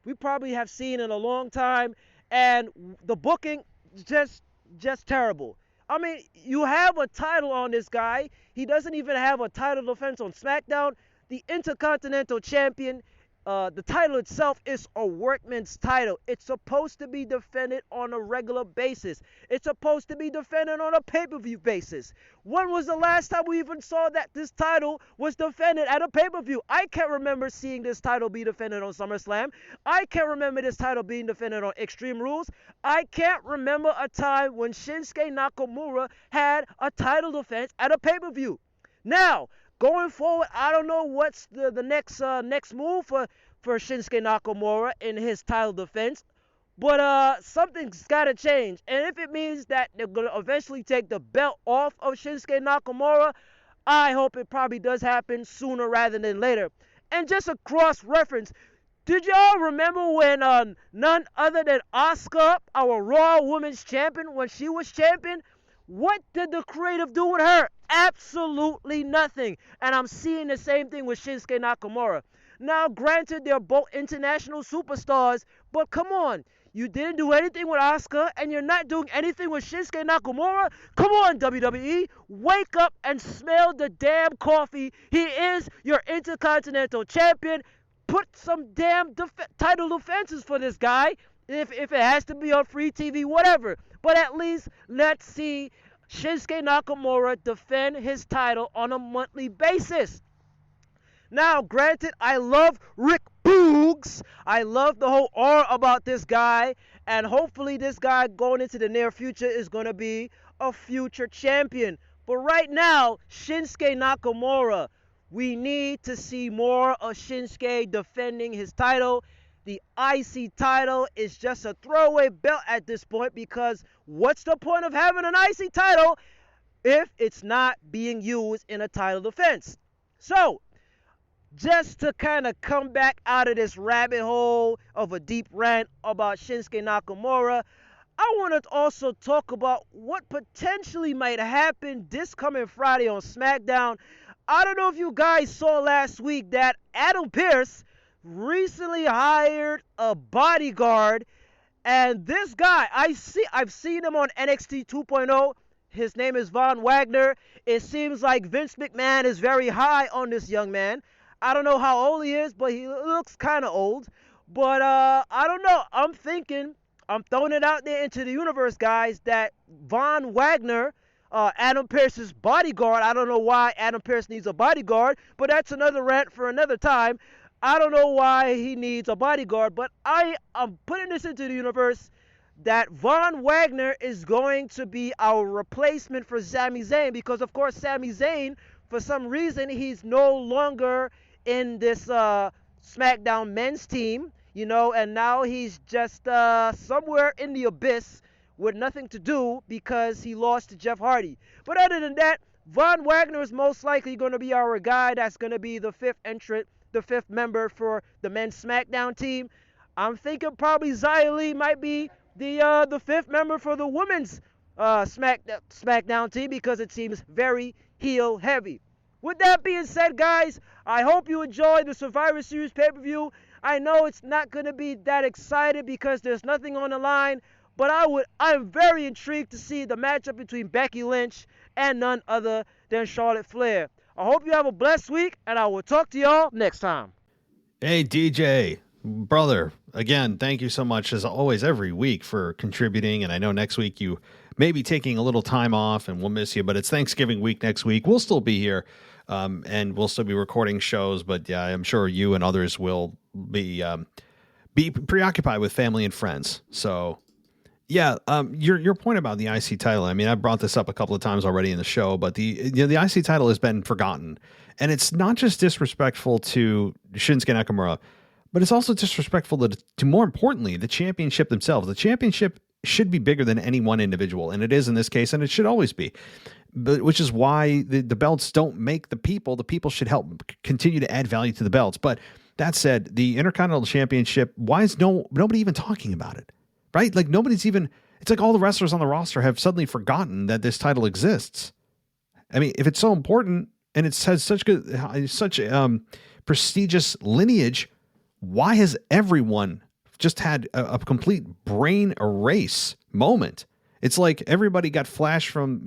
we probably have seen in a long time, and the booking just terrible. I mean, you have a title on this guy. He doesn't even have a title defense on SmackDown. The Intercontinental Champion, the title itself is a workman's title. It's supposed to be defended on a regular basis. It's supposed to be defended on a pay-per-view basis. When was the last time we even saw that this title was defended at a pay-per-view? I can't remember seeing this title be defended on SummerSlam. I can't remember this title being defended on Extreme Rules. I can't remember a time when Shinsuke Nakamura had a title defense at a pay-per-view. Now, going forward, I don't know what's the next move for Shinsuke Nakamura in his title defense, but something's got to change. And if it means that they're going to eventually take the belt off of Shinsuke Nakamura, I hope it probably does happen sooner rather than later. And just a cross-reference, did y'all remember when none other than Asuka, our Raw Women's Champion, when she was champion, what did the creative do with her? Absolutely nothing. And I'm seeing the same thing with Shinsuke Nakamura. Now, granted, they're both international superstars, but come on. You didn't do anything with Asuka, and you're not doing anything with Shinsuke Nakamura? Come on, WWE. Wake up and smell the damn coffee. He is your Intercontinental Champion. Put some damn title defenses for this guy. If it has to be on free TV, whatever. But at least let's see Shinsuke Nakamura defend his title on a monthly basis. Now, granted, I love Rick Boogs. I love the whole aura about this guy. And hopefully this guy going into the near future is going to be a future champion. But right now, Shinsuke Nakamura, we need to see more of Shinsuke defending his title. The IC title is just a throwaway belt at this point, because what's the point of having an IC title if it's not being used in a title defense? So, just to kind of come back out of this rabbit hole of a deep rant about Shinsuke Nakamura, I want to also talk about what potentially might happen this coming Friday on Smackdown. I don't know if you guys saw last week that Adam Pearce recently hired a bodyguard, and this guy, I've seen him on NXT 2.0. His name is Von Wagner. It seems like Vince McMahon is very high on this young man. I don't know how old he is, but he looks kind of old. But I don't know. I'm throwing it out there into the universe, guys, that Von Wagner, Adam Pearce's bodyguard, I don't know why Adam Pearce needs a bodyguard, but that's another rant for another time. I don't know why he needs a bodyguard, but I am putting this into the universe that Von Wagner is going to be our replacement for Sami Zayn, because, of course, Sami Zayn, for some reason, he's no longer in this SmackDown men's team, and now he's just somewhere in the abyss with nothing to do because he lost to Jeff Hardy. But other than that, Von Wagner is most likely going to be our guy that's going to be the fifth member for the men's SmackDown team. I'm thinking probably Xia Li might be the fifth member for the women's SmackDown team, because it seems very heel heavy. With that being said, guys, I hope you enjoyed the Survivor Series pay-per-view. I know it's not going to be that excited because there's nothing on the line, but I'm very intrigued to see the matchup between Becky Lynch and none other than Charlotte Flair. I hope you have a blessed week, and I will talk to y'all next time. Hey, DJ, brother, again, thank you so much, as always, every week for contributing. And I know next week you may be taking a little time off, and we'll miss you, but it's Thanksgiving week next week. We'll still be here, and we'll still be recording shows, but yeah, I'm sure you and others will be preoccupied with family and friends. So yeah, your point about the IC title, I mean, I brought this up a couple of times already in the show, but the IC title has been forgotten, and it's not just disrespectful to Shinsuke Nakamura, but it's also disrespectful to more importantly, the championship themselves. The championship should be bigger than any one individual, and it is in this case, and it should always be. But which is why the belts don't make the people. The people should help continue to add value to the belts. But that said, the Intercontinental Championship, why is nobody even talking about it? Right? Like nobody's even, it's like all the wrestlers on the roster have suddenly forgotten that this title exists. I mean, if it's so important and it has such prestigious lineage, why has everyone just had a complete brain erase moment? It's like everybody got flashed from,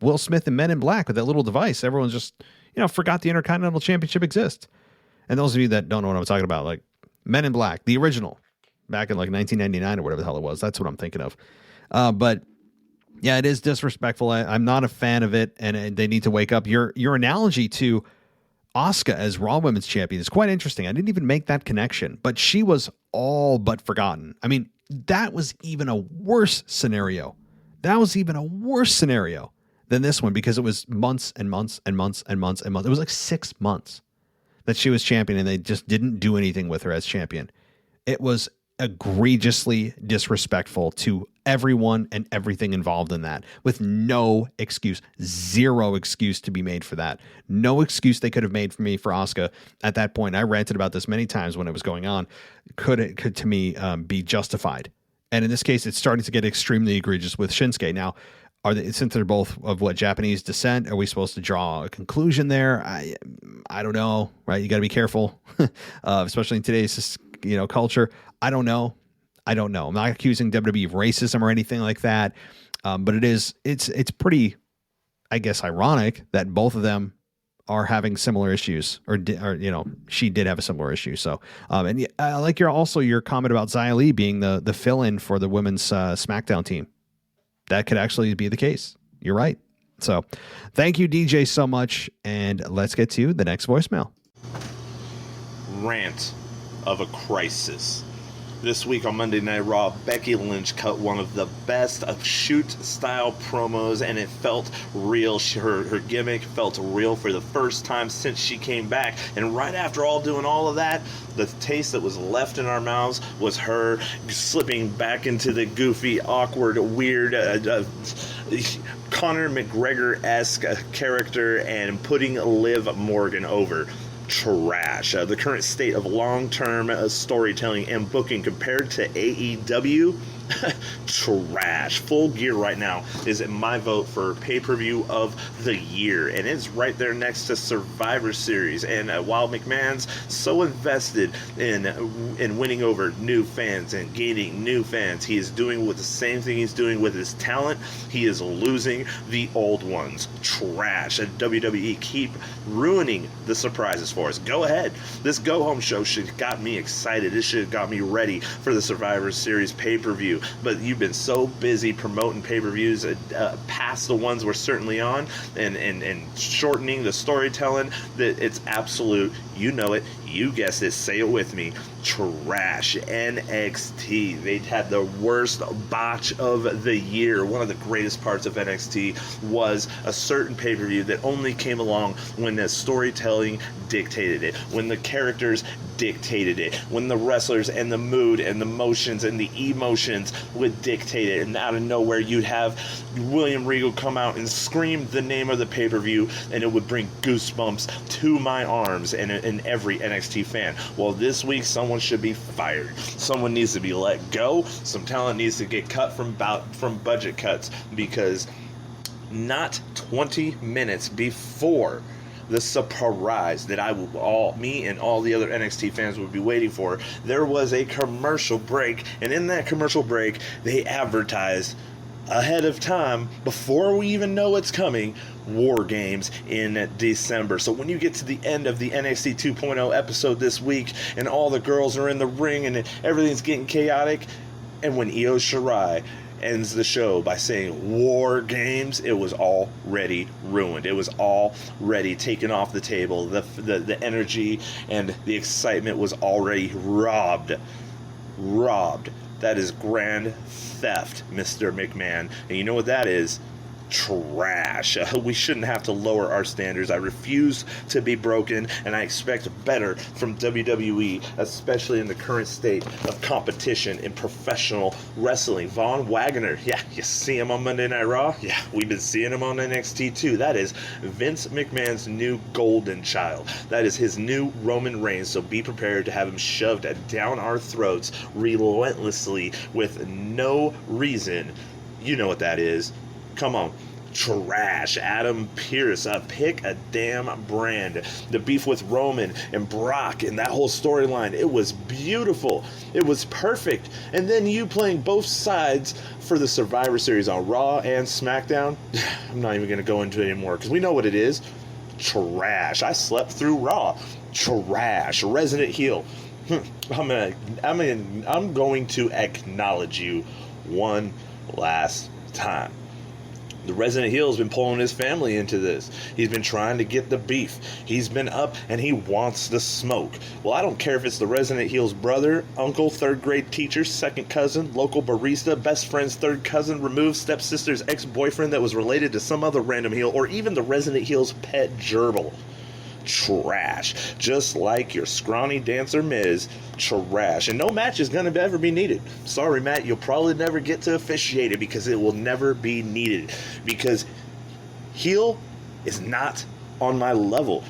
Will Smith and Men in Black with that little device. Everyone's just, forgot the Intercontinental Championship exists. And those of you that don't know what I'm talking about, like Men in Black, the original, back in like 1999 or whatever the hell it was. That's what I'm thinking of. But yeah, it is disrespectful. I'm not a fan of it, and they need to wake up. Your analogy to Asuka as Raw Women's Champion is quite interesting. I didn't even make that connection, but she was all but forgotten. I mean, that was even a worse scenario. That was even a worse scenario than this one, because it was months and months and months and months and months. It was like 6 months that she was champion, and they just didn't do anything with her as champion. It was egregiously disrespectful to everyone and everything involved in that, with no excuse, zero excuse to be made for that. No excuse they could have made for me for Asuka at that point. I ranted about this many times when it was going on. Could to me be justified? And in this case, it's starting to get extremely egregious with Shinsuke. Now, since they're both of Japanese descent, are we supposed to draw a conclusion there? I don't know, right? You got to be careful, especially in today's culture. I don't know. I'm not accusing WWE of racism or anything like that, but it's pretty, I guess, ironic that both of them are having similar issues, or she did have a similar issue. So, and I like your comment about Xia Li being the fill-in for the women's Smackdown team. That could actually be the case. You're right. So, thank you, DJ, so much, and let's get to the next voicemail. Rant of a crisis. This week on Monday Night Raw, Becky Lynch cut one of the best of shoot-style promos, and it felt real. Her gimmick felt real for the first time since she came back. And right after doing all of that, the taste that was left in our mouths was her slipping back into the goofy, awkward, weird, Conor McGregor-esque character and putting Liv Morgan over. Trash. The current state of long-term storytelling and booking compared to AEW, trash. Full Gear right now is my vote for pay-per-view of the year, and it's right there next to Survivor Series. And while McMahon's so invested in winning over new fans and gaining new fans, he is doing the same thing he's doing with his talent. He is losing the old ones. Trash. And WWE keep ruining the surprises for us. Go ahead. This go-home show should have got me excited. This should have got me ready for the Survivor Series pay-per-view. But you've been so busy promoting pay-per-views past the ones we're certainly on, and shortening the storytelling, that it's absolute, you know it, you guessed it, say it with me, trash. NXT, they had the worst botch of the year. One of the greatest parts of NXT was a certain pay-per-view that only came along when the storytelling dictated it, when the characters dictated it, when the wrestlers and the mood and the motions and the emotions would dictate it. And out of nowhere, you'd have William Regal come out and scream the name of the pay-per-view, and it would bring goosebumps to my arms and every NXT fan. Well, this week, someone should be fired. Someone needs to be let go. Some talent needs to get cut from budget cuts, because not 20 minutes before the surprise that me and all the other NXT fans would be waiting for, there was a commercial break, and in that commercial break, they advertised ahead of time, before we even know it's coming, War Games in December. So when you get to the end of the NXT 2.0 episode this week, and all the girls are in the ring, and everything's getting chaotic, and when Io Shirai ends the show by saying War Games, it was already ruined. It was already taken off the table. The energy and the excitement was already robbed. That is grand theft, Mr. McMahon. And you know what that is? Trash. We shouldn't have to lower our standards. I refuse to be broken, and I expect better from WWE, especially in the current state of competition in professional wrestling. Von Wagner, yeah, you see him on Monday Night Raw? Yeah, we've been seeing him on NXT too. That is Vince McMahon's new golden child. That is his new Roman Reigns, so be prepared to have him shoved down our throats relentlessly with no reason. You know what that is. Come on. trash. Adam Pearce, pick a damn brand. The beef with Roman and Brock and that whole storyline, it was beautiful. It was perfect. And then you playing both sides for the Survivor Series on Raw and SmackDown. I'm not even going to go into it anymore because we know what it is. Trash. I slept through Raw. Trash. Resident heel. I'm going to acknowledge you one last time. The Resident Heel has been pulling his family into this. He's been trying to get the beef. He's been up and he wants the smoke. Well, I don't care if it's the Resident Heel's brother, uncle, third grade teacher, second cousin, local barista, best friend's third cousin, removed stepsister's ex-boyfriend that was related to some other random heel, or even the Resident Heel's pet gerbil. Trash. Just like your scrawny dancer Miz. Trash. And no match is going to ever be needed. Sorry, Matt, you'll probably never get to officiate it because it will never be needed. Because heel is not on my level.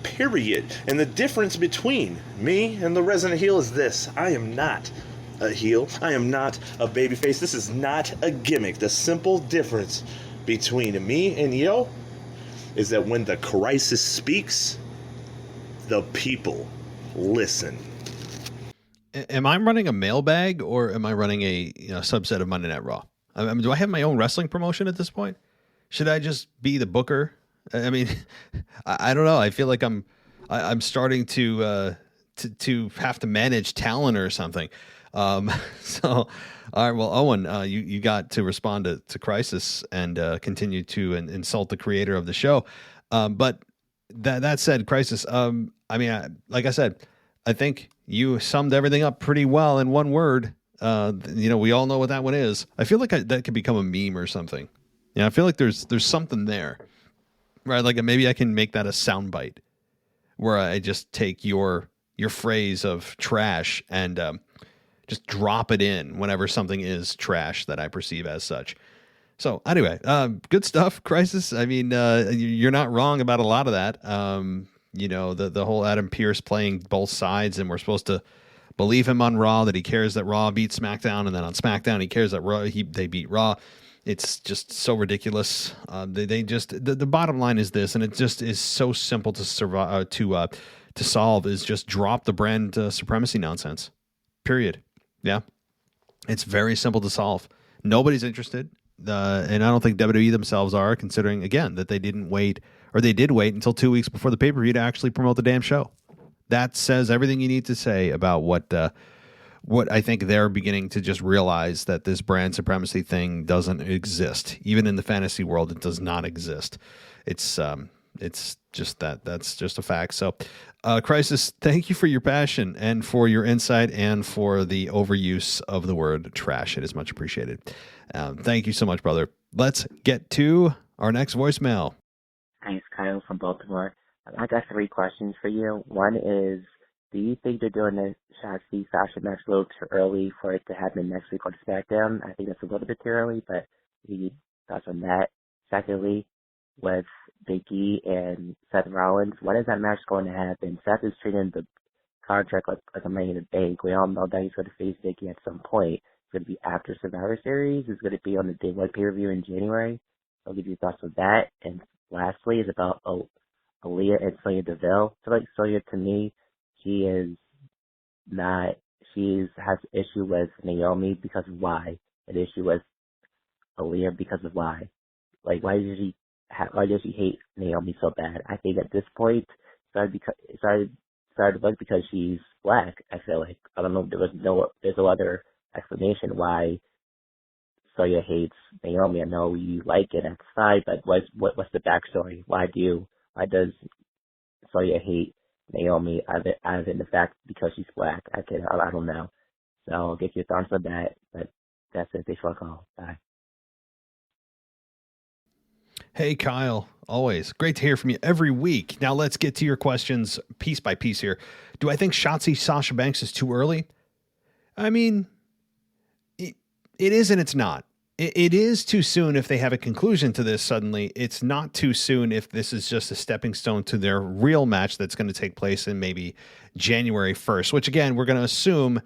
Period. And the difference between me and the Resident Heel is this. I am not a heel. I am not a babyface. This is not a gimmick. The simple difference between me and Yo is that when the crisis speaks, the people listen. Am I running a mailbag or am I running a subset of Monday Night Raw? I mean, do I have my own wrestling promotion at this point? Should I just be the booker? I mean, I don't know. I feel like I'm starting to have to manage talent or something. So, all right. Well, Owen, you got to respond to Crisis and continue to insult the creator of the show. But that said, Crisis. I mean, like I said, I think you summed everything up pretty well in one word. We all know what that one is. I feel like that could become a meme or something. Yeah, I feel like there's something there, right? Like maybe I can make that a soundbite where I just take your phrase of trash and just drop it in whenever something is trash that I perceive as such. So anyway, good stuff, Crisis. I mean, you're not wrong about a lot of that. The whole Adam Pearce playing both sides, and we're supposed to believe him on Raw, that he cares that Raw beats SmackDown, and then on SmackDown he cares that they beat Raw. It's just so ridiculous. The bottom line is this, and it just is so simple to survive to solve, is just drop the brand supremacy nonsense. Period. Yeah, it's very simple to solve. Nobody's interested, and I don't think WWE themselves are, considering again that they didn't wait, or they did wait until 2 weeks before the pay-per-view to actually promote the damn show. That says everything you need to say about what I think they're beginning to just realize, that this brand supremacy thing doesn't exist. Even in the fantasy world, it does not exist. It's just that's just a fact. So, Crisis, thank you for your passion and for your insight and for the overuse of the word trash. It is much appreciated. Thank you so much, brother. Let's get to our next voicemail. Hi, it's Kyle from Baltimore. I got 3 questions for you. One is, do you think they're doing the Shotzi Sasha match a little too early for it to happen next week on SmackDown? I think that's a little bit too early, but your thoughts on that? Secondly, with Big E and Seth Rollins, when is that match going to happen? Seth is treating the contract like a money in the bank. We all know that he's going to face Big E at some point. It's going to be after Survivor Series. It's going to be on the Day 1 pay-per-view in January. I'll give you thoughts on that. And lastly is about Aaliyah and Sonya Deville. So like Sonya, to me, she has issue with Naomi because of why, an issue with Aaliyah because of why. Like, why does she hate Naomi so bad? I think at this point, it started because she's black. I feel like, I don't know, there's no other explanation why Sonya hates Naomi. I know you like it at the side, but what's the backstory? Why does Sonya hate Naomi other than the fact because she's black? I don't know. So I'll get your thoughts on that, but that's it. Thanks for the call. Bye. Hey, Kyle, always great to hear from you every week. Now let's get to your questions piece by piece here. Do I think Shotzi Sasha Banks is too early? I mean, it is and it's not. It is too soon if they have a conclusion to this suddenly. It's not too soon if this is just a stepping stone to their real match that's going to take place in maybe January 1st, which again, we're going to assume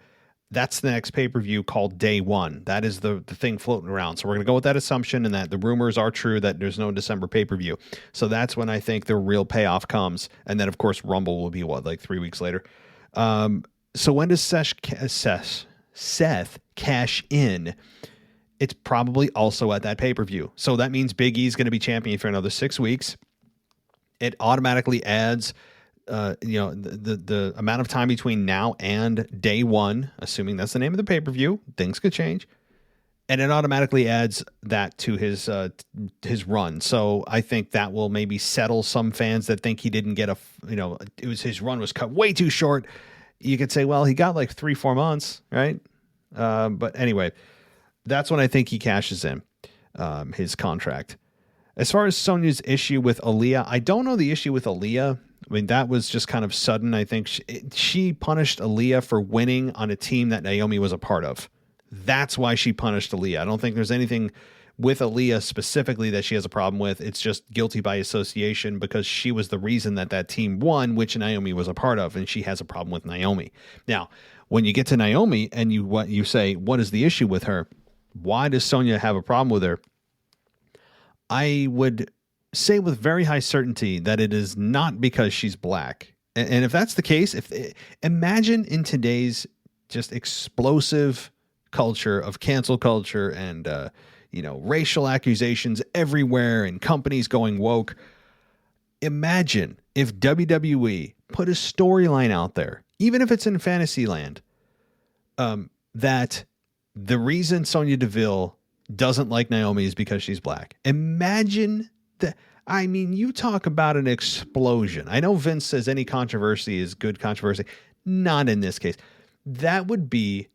That's the next pay-per-view called Day One. That is the thing floating around. So we're going to go with that assumption and that the rumors are true that there's no December pay-per-view. So that's when I think the real payoff comes. And then, of course, Rumble will be, like 3 weeks later. So when does Seth cash in? It's probably also at that pay-per-view. So that means Big E is going to be champion for another 6 weeks. It automatically adds the amount of time between now and Day One, assuming that's the name of the pay-per-view. Things could change. And it automatically adds that to his run. So I think that will maybe settle some fans that think he didn't get his run was cut way too short. You could say, well, he got like 3-4 months, right? But anyway, that's when I think he cashes in his contract. As far as Sonya's issue with Aaliyah, I don't know the issue with Aaliyah. I mean, that was just kind of sudden. I think she punished Aaliyah for winning on a team that Naomi was a part of. That's why she punished Aaliyah. I don't think there's anything with Aaliyah specifically that she has a problem with. It's just guilty by association because she was the reason that team won, which Naomi was a part of, and she has a problem with Naomi. Now, when you get to Naomi and you say, what is the issue with her? Why does Sonya have a problem with her? I would say with very high certainty that it is not because she's black. And if that's the case, imagine in today's just explosive culture of cancel culture and, racial accusations everywhere and companies going woke. Imagine if WWE put a storyline out there, even if it's in Fantasyland, that the reason Sonya Deville doesn't like Naomi is because she's black. Imagine that. I mean, you talk about an explosion. I know Vince says any controversy is good controversy. Not in this case. That would be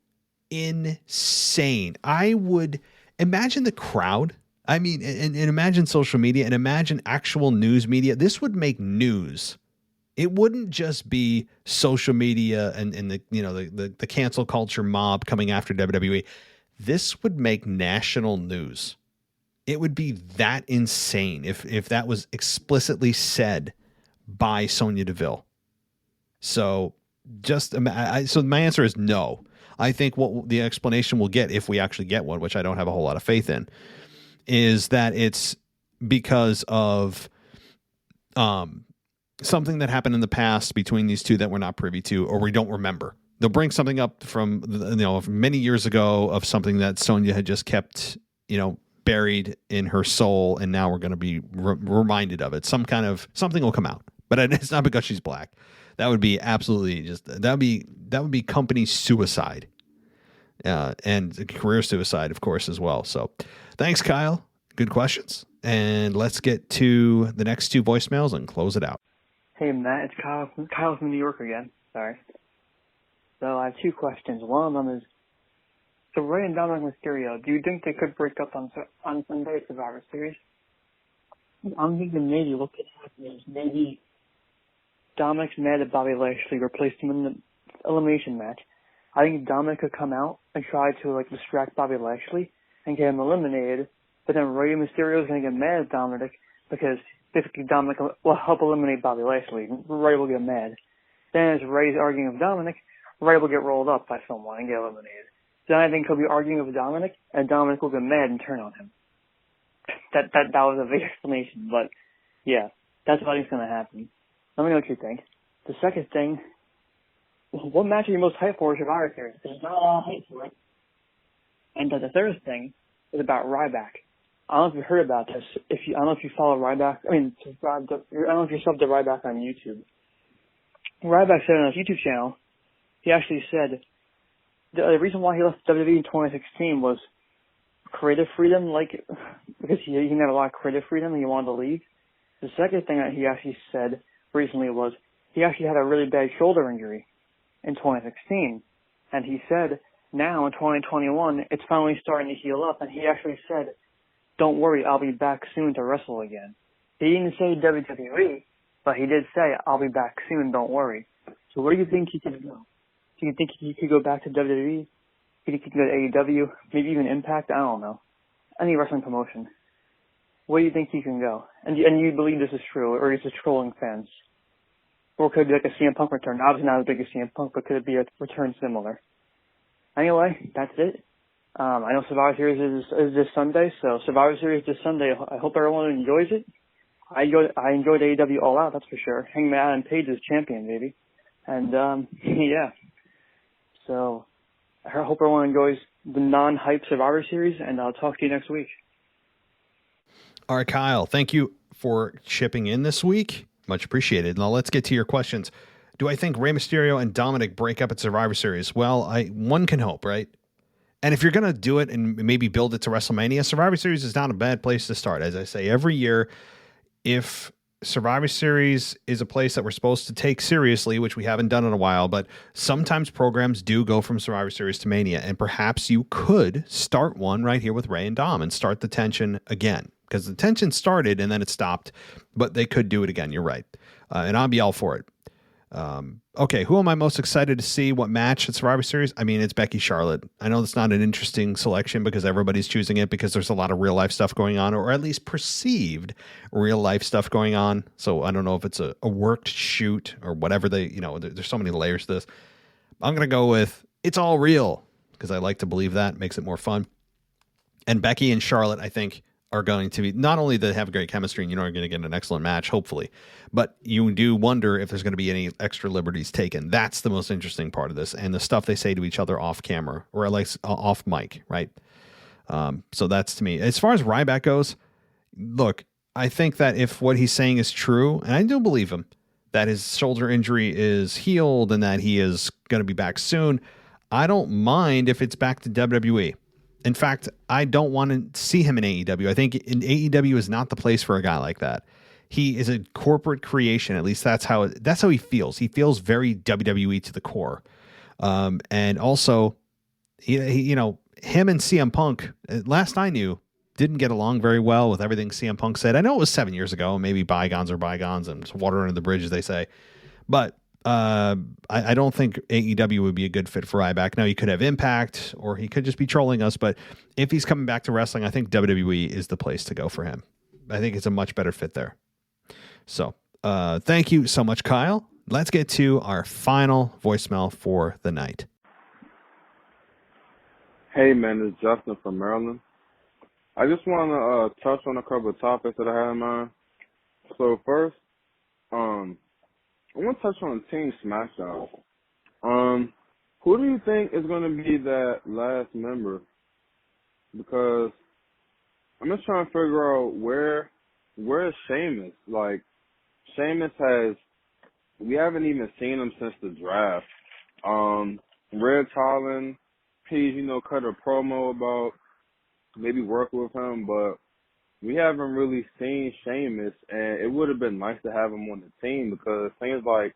insane. I would imagine the crowd. I mean, and imagine social media and imagine actual news media. This would make news. It wouldn't just be social media and the cancel culture mob coming after WWE. This would make national news. It would be that insane if that was explicitly said by Sonya Deville. So so my answer is no. I think what the explanation we'll get, if we actually get one, which I don't have a whole lot of faith in, is that it's because of something that happened in the past between these two that we're not privy to or we don't remember. They'll bring something up from many years ago of something that Sonya had just kept buried in her soul, and now we're going to be reminded of it. Something will come out, but it's not because she's black. That would be absolutely that would be company suicide, and career suicide, of course, as well. So, thanks, Kyle. Good questions, and let's get to the next two voicemails and close it out. Hey, Matt, it's Kyle. Kyle from New York again. Sorry. So I have two questions. One of them is, so Rey and Dominic Mysterio, do you think they could break up on Sunday at Survivor Series? I'm thinking maybe what could happen is maybe Dominic's mad at Bobby Lashley, replaced him in the elimination match. I think Dominic could come out and try to distract Bobby Lashley and get him eliminated, but then Rey Mysterio is going to get mad at Dominic because basically Dominic will help eliminate Bobby Lashley. Rey will get mad. Then as Rey's arguing with Dominic, Rey will get rolled up by someone and get eliminated. Then I think he'll be arguing with Dominic, and Dominic will get mad and turn on him. That was a big explanation, but yeah, that's what I think is going to happen. Let me know what you think. The second thing, what match are you most hyped for Survivor Series? There's not a lot of hype for it. And the third thing is about Ryback. I don't know if you heard about this. I don't know if you follow Ryback. I don't know if you subbed to Ryback on YouTube. Ryback said on his YouTube channel, he actually said the reason why he left WWE in 2016 was creative freedom, because he had a lot of creative freedom and he wanted to leave. The second thing that he actually said recently was he actually had a really bad shoulder injury in 2016. And he said now in 2021, it's finally starting to heal up. And he actually said, don't worry, I'll be back soon to wrestle again. He didn't say WWE, but he did say, I'll be back soon, don't worry. So where do you think he could go? Do you think he could go back to WWE? Do you think he could go to AEW? Maybe even Impact? I don't know. Any wrestling promotion. Where do you think he can go? And you believe this is true, or is it trolling fans? Or could it be like a CM Punk return? Obviously not as big as CM Punk, but could it be a return similar? Anyway, that's it. I know Survivor Series is this Sunday, so Survivor Series this Sunday. I hope everyone enjoys it. I enjoyed AEW All Out, that's for sure. Hangman Adam Page is champion, baby. And, yeah. So, I hope everyone enjoys the non-hype Survivor Series, and I'll talk to you next week. All right, Kyle, thank you for chipping in this week. Much appreciated. Now let's get to your questions. Do I think Rey Mysterio and Dominic break up at Survivor Series? Well, one can hope, right? And if you're going to do it and maybe build it to WrestleMania, Survivor Series is not a bad place to start. As I say, every year, if Survivor Series is a place that we're supposed to take seriously, which we haven't done in a while, but sometimes programs do go from Survivor Series to Mania, and perhaps you could start one right here with Rey and Dom and start the tension again, because the tension started and then it stopped, but they could do it again. You're right. And I'll be all for it. Okay, who am I most excited to see? What match at Survivor Series? I mean, it's Becky Charlotte. I know that's not an interesting selection because everybody's choosing it because there's a lot of real life stuff going on, or at least perceived real life stuff going on. So I don't know if it's a worked shoot or whatever there's so many layers to this. I'm going to go with it's all real because I like to believe that makes it more fun. And Becky and Charlotte, I think, are going to be not only they have great chemistry and are going to get an excellent match, hopefully, but you do wonder if there's going to be any extra liberties taken. That's the most interesting part of this, and the stuff they say to each other off camera or like off mic, right? So that's to me. As far as Ryback goes, look, I think that if what he's saying is true, and I do believe him, that his shoulder injury is healed and that he is going to be back soon, I don't mind if it's back to WWE. In fact, I don't want to see him in AEW. I think AEW is not the place for a guy like that. He is a corporate creation. At least that's how he feels. He feels very WWE to the core. And also, him and CM Punk, last I knew, didn't get along very well with everything CM Punk said. I know it was 7 years ago. Maybe bygones are bygones and water under the bridge, as they say. But I don't think AEW would be a good fit for Ryback. Now, he could have Impact, or he could just be trolling us. But if he's coming back to wrestling, I think WWE is the place to go for him. I think it's a much better fit there. So thank you so much, Kyle. Let's get to our final voicemail for the night. Hey, man, it's Justin from Maryland. I just want to touch on a couple of topics that I had in mind. So first, I want to touch on Team Smackdown. Who do you think is going to be that last member? Because I'm just trying to figure out where is Sheamus? Like, Sheamus we haven't even seen him since the draft. Red Holland, he's, cut a promo about maybe working with him, but we haven't really seen Sheamus, and it would have been nice to have him on the team because things like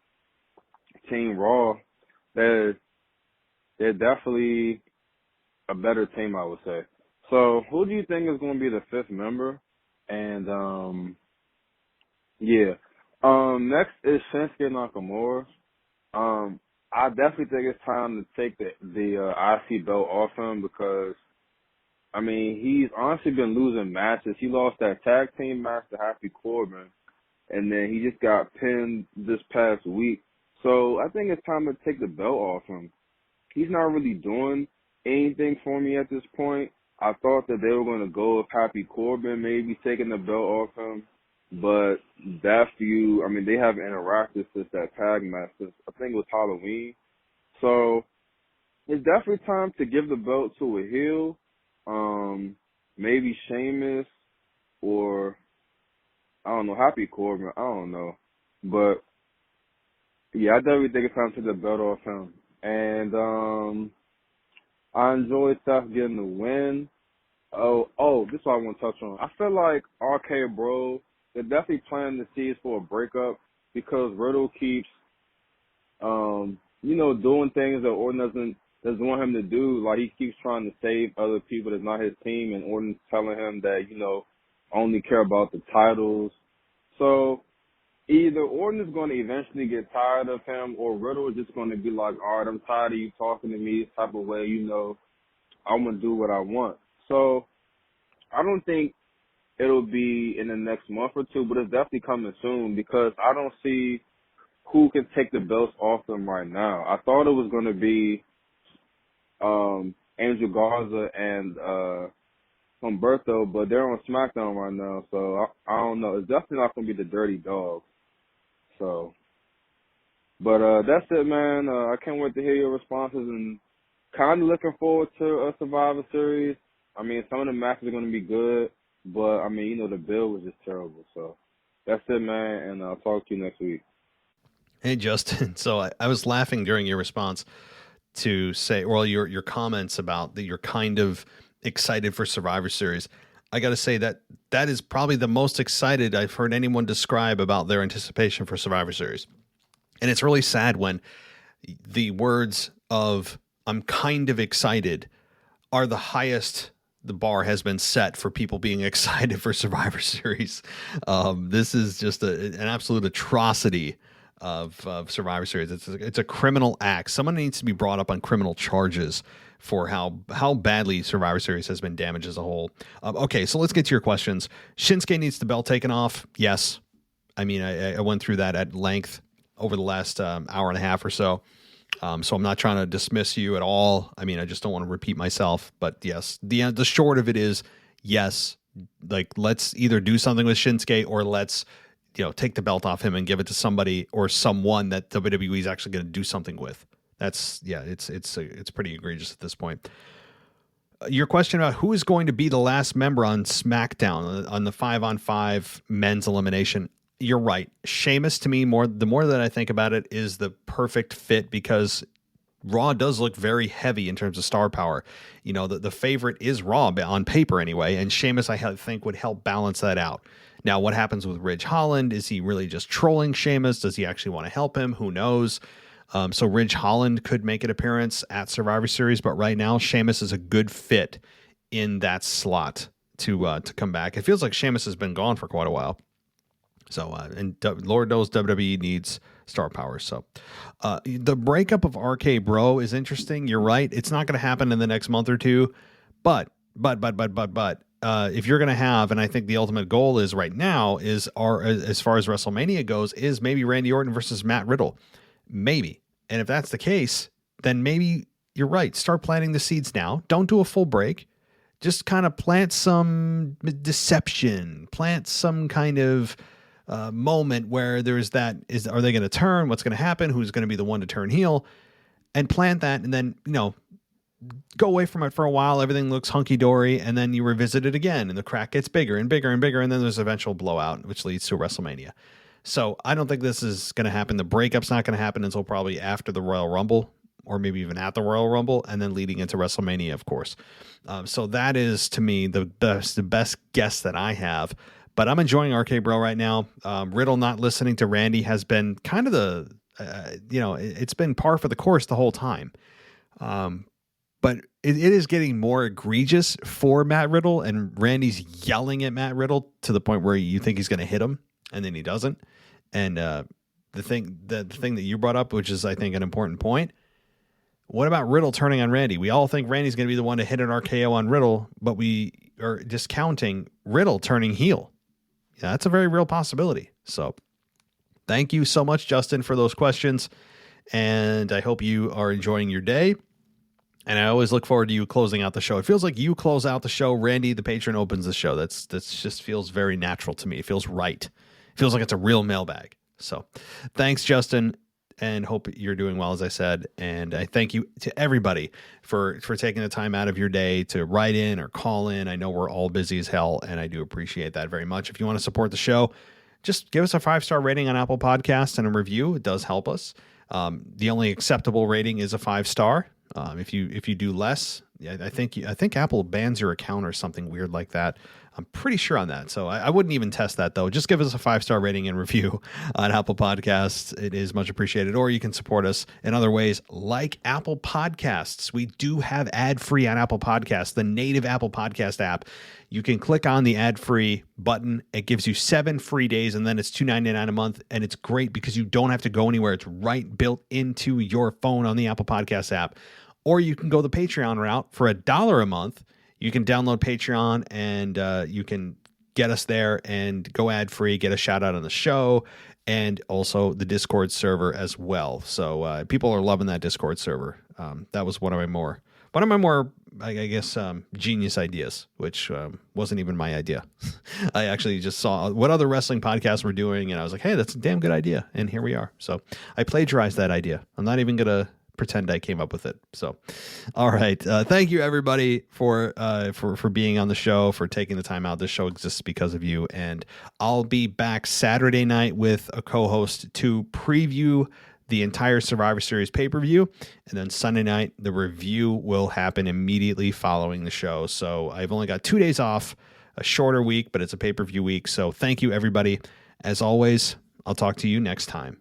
Team Raw, they're definitely a better team, I would say. So who do you think is going to be the fifth member? And, yeah. Next is Shinsuke Nakamura. I definitely think it's time to take the IC belt off him because, I mean, he's honestly been losing matches. He lost that tag team match to Happy Corbin, and then he just got pinned this past week. So I think it's time to take the belt off him. He's not really doing anything for me at this point. I thought that they were going to go with Happy Corbin, maybe taking the belt off him. But that feud, I mean, they haven't interacted since that tag match, since I think it was Halloween. So it's definitely time to give the belt to a heel. Maybe Sheamus or, I don't know, Happy Corbin. I don't know. But, yeah, I definitely think it's time to take the belt off him. And I enjoyed Seth getting the win. Oh, this is what I want to touch on. I feel like RK Bro, they're definitely planting the seeds for a breakup because Riddle keeps, doing things that Orton doesn't want him to do. Like, he keeps trying to save other people that's not his team, and Orton's telling him that, only care about the titles. So either Orton is going to eventually get tired of him, or Riddle is just going to be like, all right, I'm tired of you talking to me this type of way, I'm going to do what I want. So I don't think it'll be in the next month or two, but it's definitely coming soon because I don't see who can take the belts off them right now. I thought it was going to be Angel Garza and Humberto, but they're on SmackDown right now, so I don't know. It's definitely not going to be the Dirty Dogs. So, but that's it, man. I can't wait to hear your responses, and kind of looking forward to a Survivor Series. I mean, some of the matches are going to be good, but, I mean, you know, the bill was just terrible. So that's it, man, and I'll talk to you next week. Hey, Justin. So I was laughing during your response to say, well, your comments about that you're kind of excited for Survivor Series. I got to say that is probably the most excited I've heard anyone describe about their anticipation for Survivor Series. And it's really sad when the words of "I'm kind of excited" are the highest the bar has been set for people being excited for Survivor Series. This is just an absolute atrocity of Survivor Series. It's a criminal act. Someone needs to be brought up on criminal charges for how badly Survivor Series has been damaged as a whole. Okay, so let's get to your questions. Shinsuke needs the belt taken off. Yes. I mean, I went through that at length over the last hour and a half or so. So I'm not trying to dismiss you at all. I mean, I just don't want to repeat myself. But yes, the short of it is yes. Like, let's either do something with Shinsuke or let's take the belt off him and give it to somebody or someone that WWE is actually going to do something with. It's pretty egregious at this point. Your question about who is going to be the last member on SmackDown on the 5-on-5 men's elimination. You're right. Sheamus, to me, the more that I think about it, is the perfect fit because Raw does look very heavy in terms of star power. The favorite is Raw on paper anyway, and Sheamus, I think, would help balance that out. Now, what happens with Ridge Holland? Is he really just trolling Sheamus? Does he actually want to help him? Who knows? So Ridge Holland could make an appearance at Survivor Series, but right now Sheamus is a good fit in that slot to come back. It feels like Sheamus has been gone for quite a while. So, and Lord knows WWE needs star power. So, the breakup of RK Bro is interesting. You're right. It's not going to happen in the next month or two, but if you're going to have, and I think the ultimate goal is right now is as far as WrestleMania goes, is maybe Randy Orton versus Matt Riddle. Maybe. And if that's the case, then maybe you're right. Start planting the seeds now. Don't do a full break. Just kind of plant some deception, plant some kind of moment where there's are they going to turn? What's going to happen? Who's going to be the one to turn heel? And plant that, and then, go away from it for a while. Everything looks hunky-dory, and then you revisit it again, and the crack gets bigger and bigger and bigger, and then there's an eventual blowout, which leads to WrestleMania. So I don't think this is going to happen. The breakup's not going to happen until probably after the Royal Rumble, or maybe even at the Royal Rumble, and then leading into WrestleMania, of course. So that is, to me, the best guess that I have. But I'm enjoying RK Bro right now. Riddle not listening to Randy has been kind of it's been par for the course the whole time. But it is getting more egregious for Matt Riddle, and Randy's yelling at Matt Riddle to the point where you think he's going to hit him, and then he doesn't. And the thing that you brought up, which is, I think, an important point, what about Riddle turning on Randy? We all think Randy's going to be the one to hit an RKO on Riddle, but we are discounting Riddle turning heel. Yeah, that's a very real possibility. So thank you so much, Justin, for those questions. And I hope you are enjoying your day. And I always look forward to you closing out the show. It feels like you close out the show. Randy, the patron, opens the show. That's just feels very natural to me. It feels right. It feels like it's a real mailbag. So thanks, Justin, and hope you're doing well, as I said. And I thank you to everybody for taking the time out of your day to write in or call in. I know we're all busy as hell, and I do appreciate that very much. If you want to support the show, just give us a 5-star rating on Apple Podcasts and a review. It does help us. The only acceptable rating is a 5-star. If you do less, I think Apple bans your account or something weird like that. I'm pretty sure on that. So I wouldn't even test that, though. Just give us a 5-star rating and review on Apple Podcasts. It is much appreciated. Or you can support us in other ways, like Apple Podcasts. We do have ad-free on Apple Podcasts, the native Apple Podcast app. You can click on the ad-free button. It gives you 7 free days, and then it's $2.99 a month. And it's great because you don't have to go anywhere. It's right built into your phone on the Apple Podcast app. Or you can go the Patreon route for $1 a month. You can download Patreon, and you can get us there and go ad-free, get a shout-out on the show, and also the Discord server as well. So people are loving that Discord server. That was one of my more one of my more, I guess, genius ideas, which wasn't even my idea. I actually just saw what other wrestling podcasts were doing, and I was like, hey, that's a damn good idea. And here we are. So I plagiarized that idea. I'm not even going to pretend I came up with it. So, all right. Thank you, everybody, for being on the show, for taking the time out. This show exists because of you. And I'll be back Saturday night with a co-host to preview the entire Survivor Series pay-per-view. And then Sunday night, the review will happen immediately following the show. So I've only got 2 days off, a shorter week, but it's a pay-per-view week. So thank you, everybody. As always, I'll talk to you next time.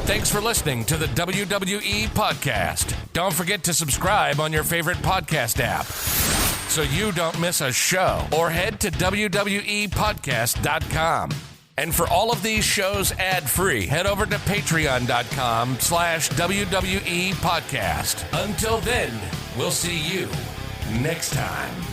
Thanks for listening to the WWE Podcast. Don't forget to subscribe on your favorite podcast app so you don't miss a show, or head to WWEpodcast.com. And for all of these shows ad-free, head over to patreon.com/WWE Podcast. Until then, we'll see you next time.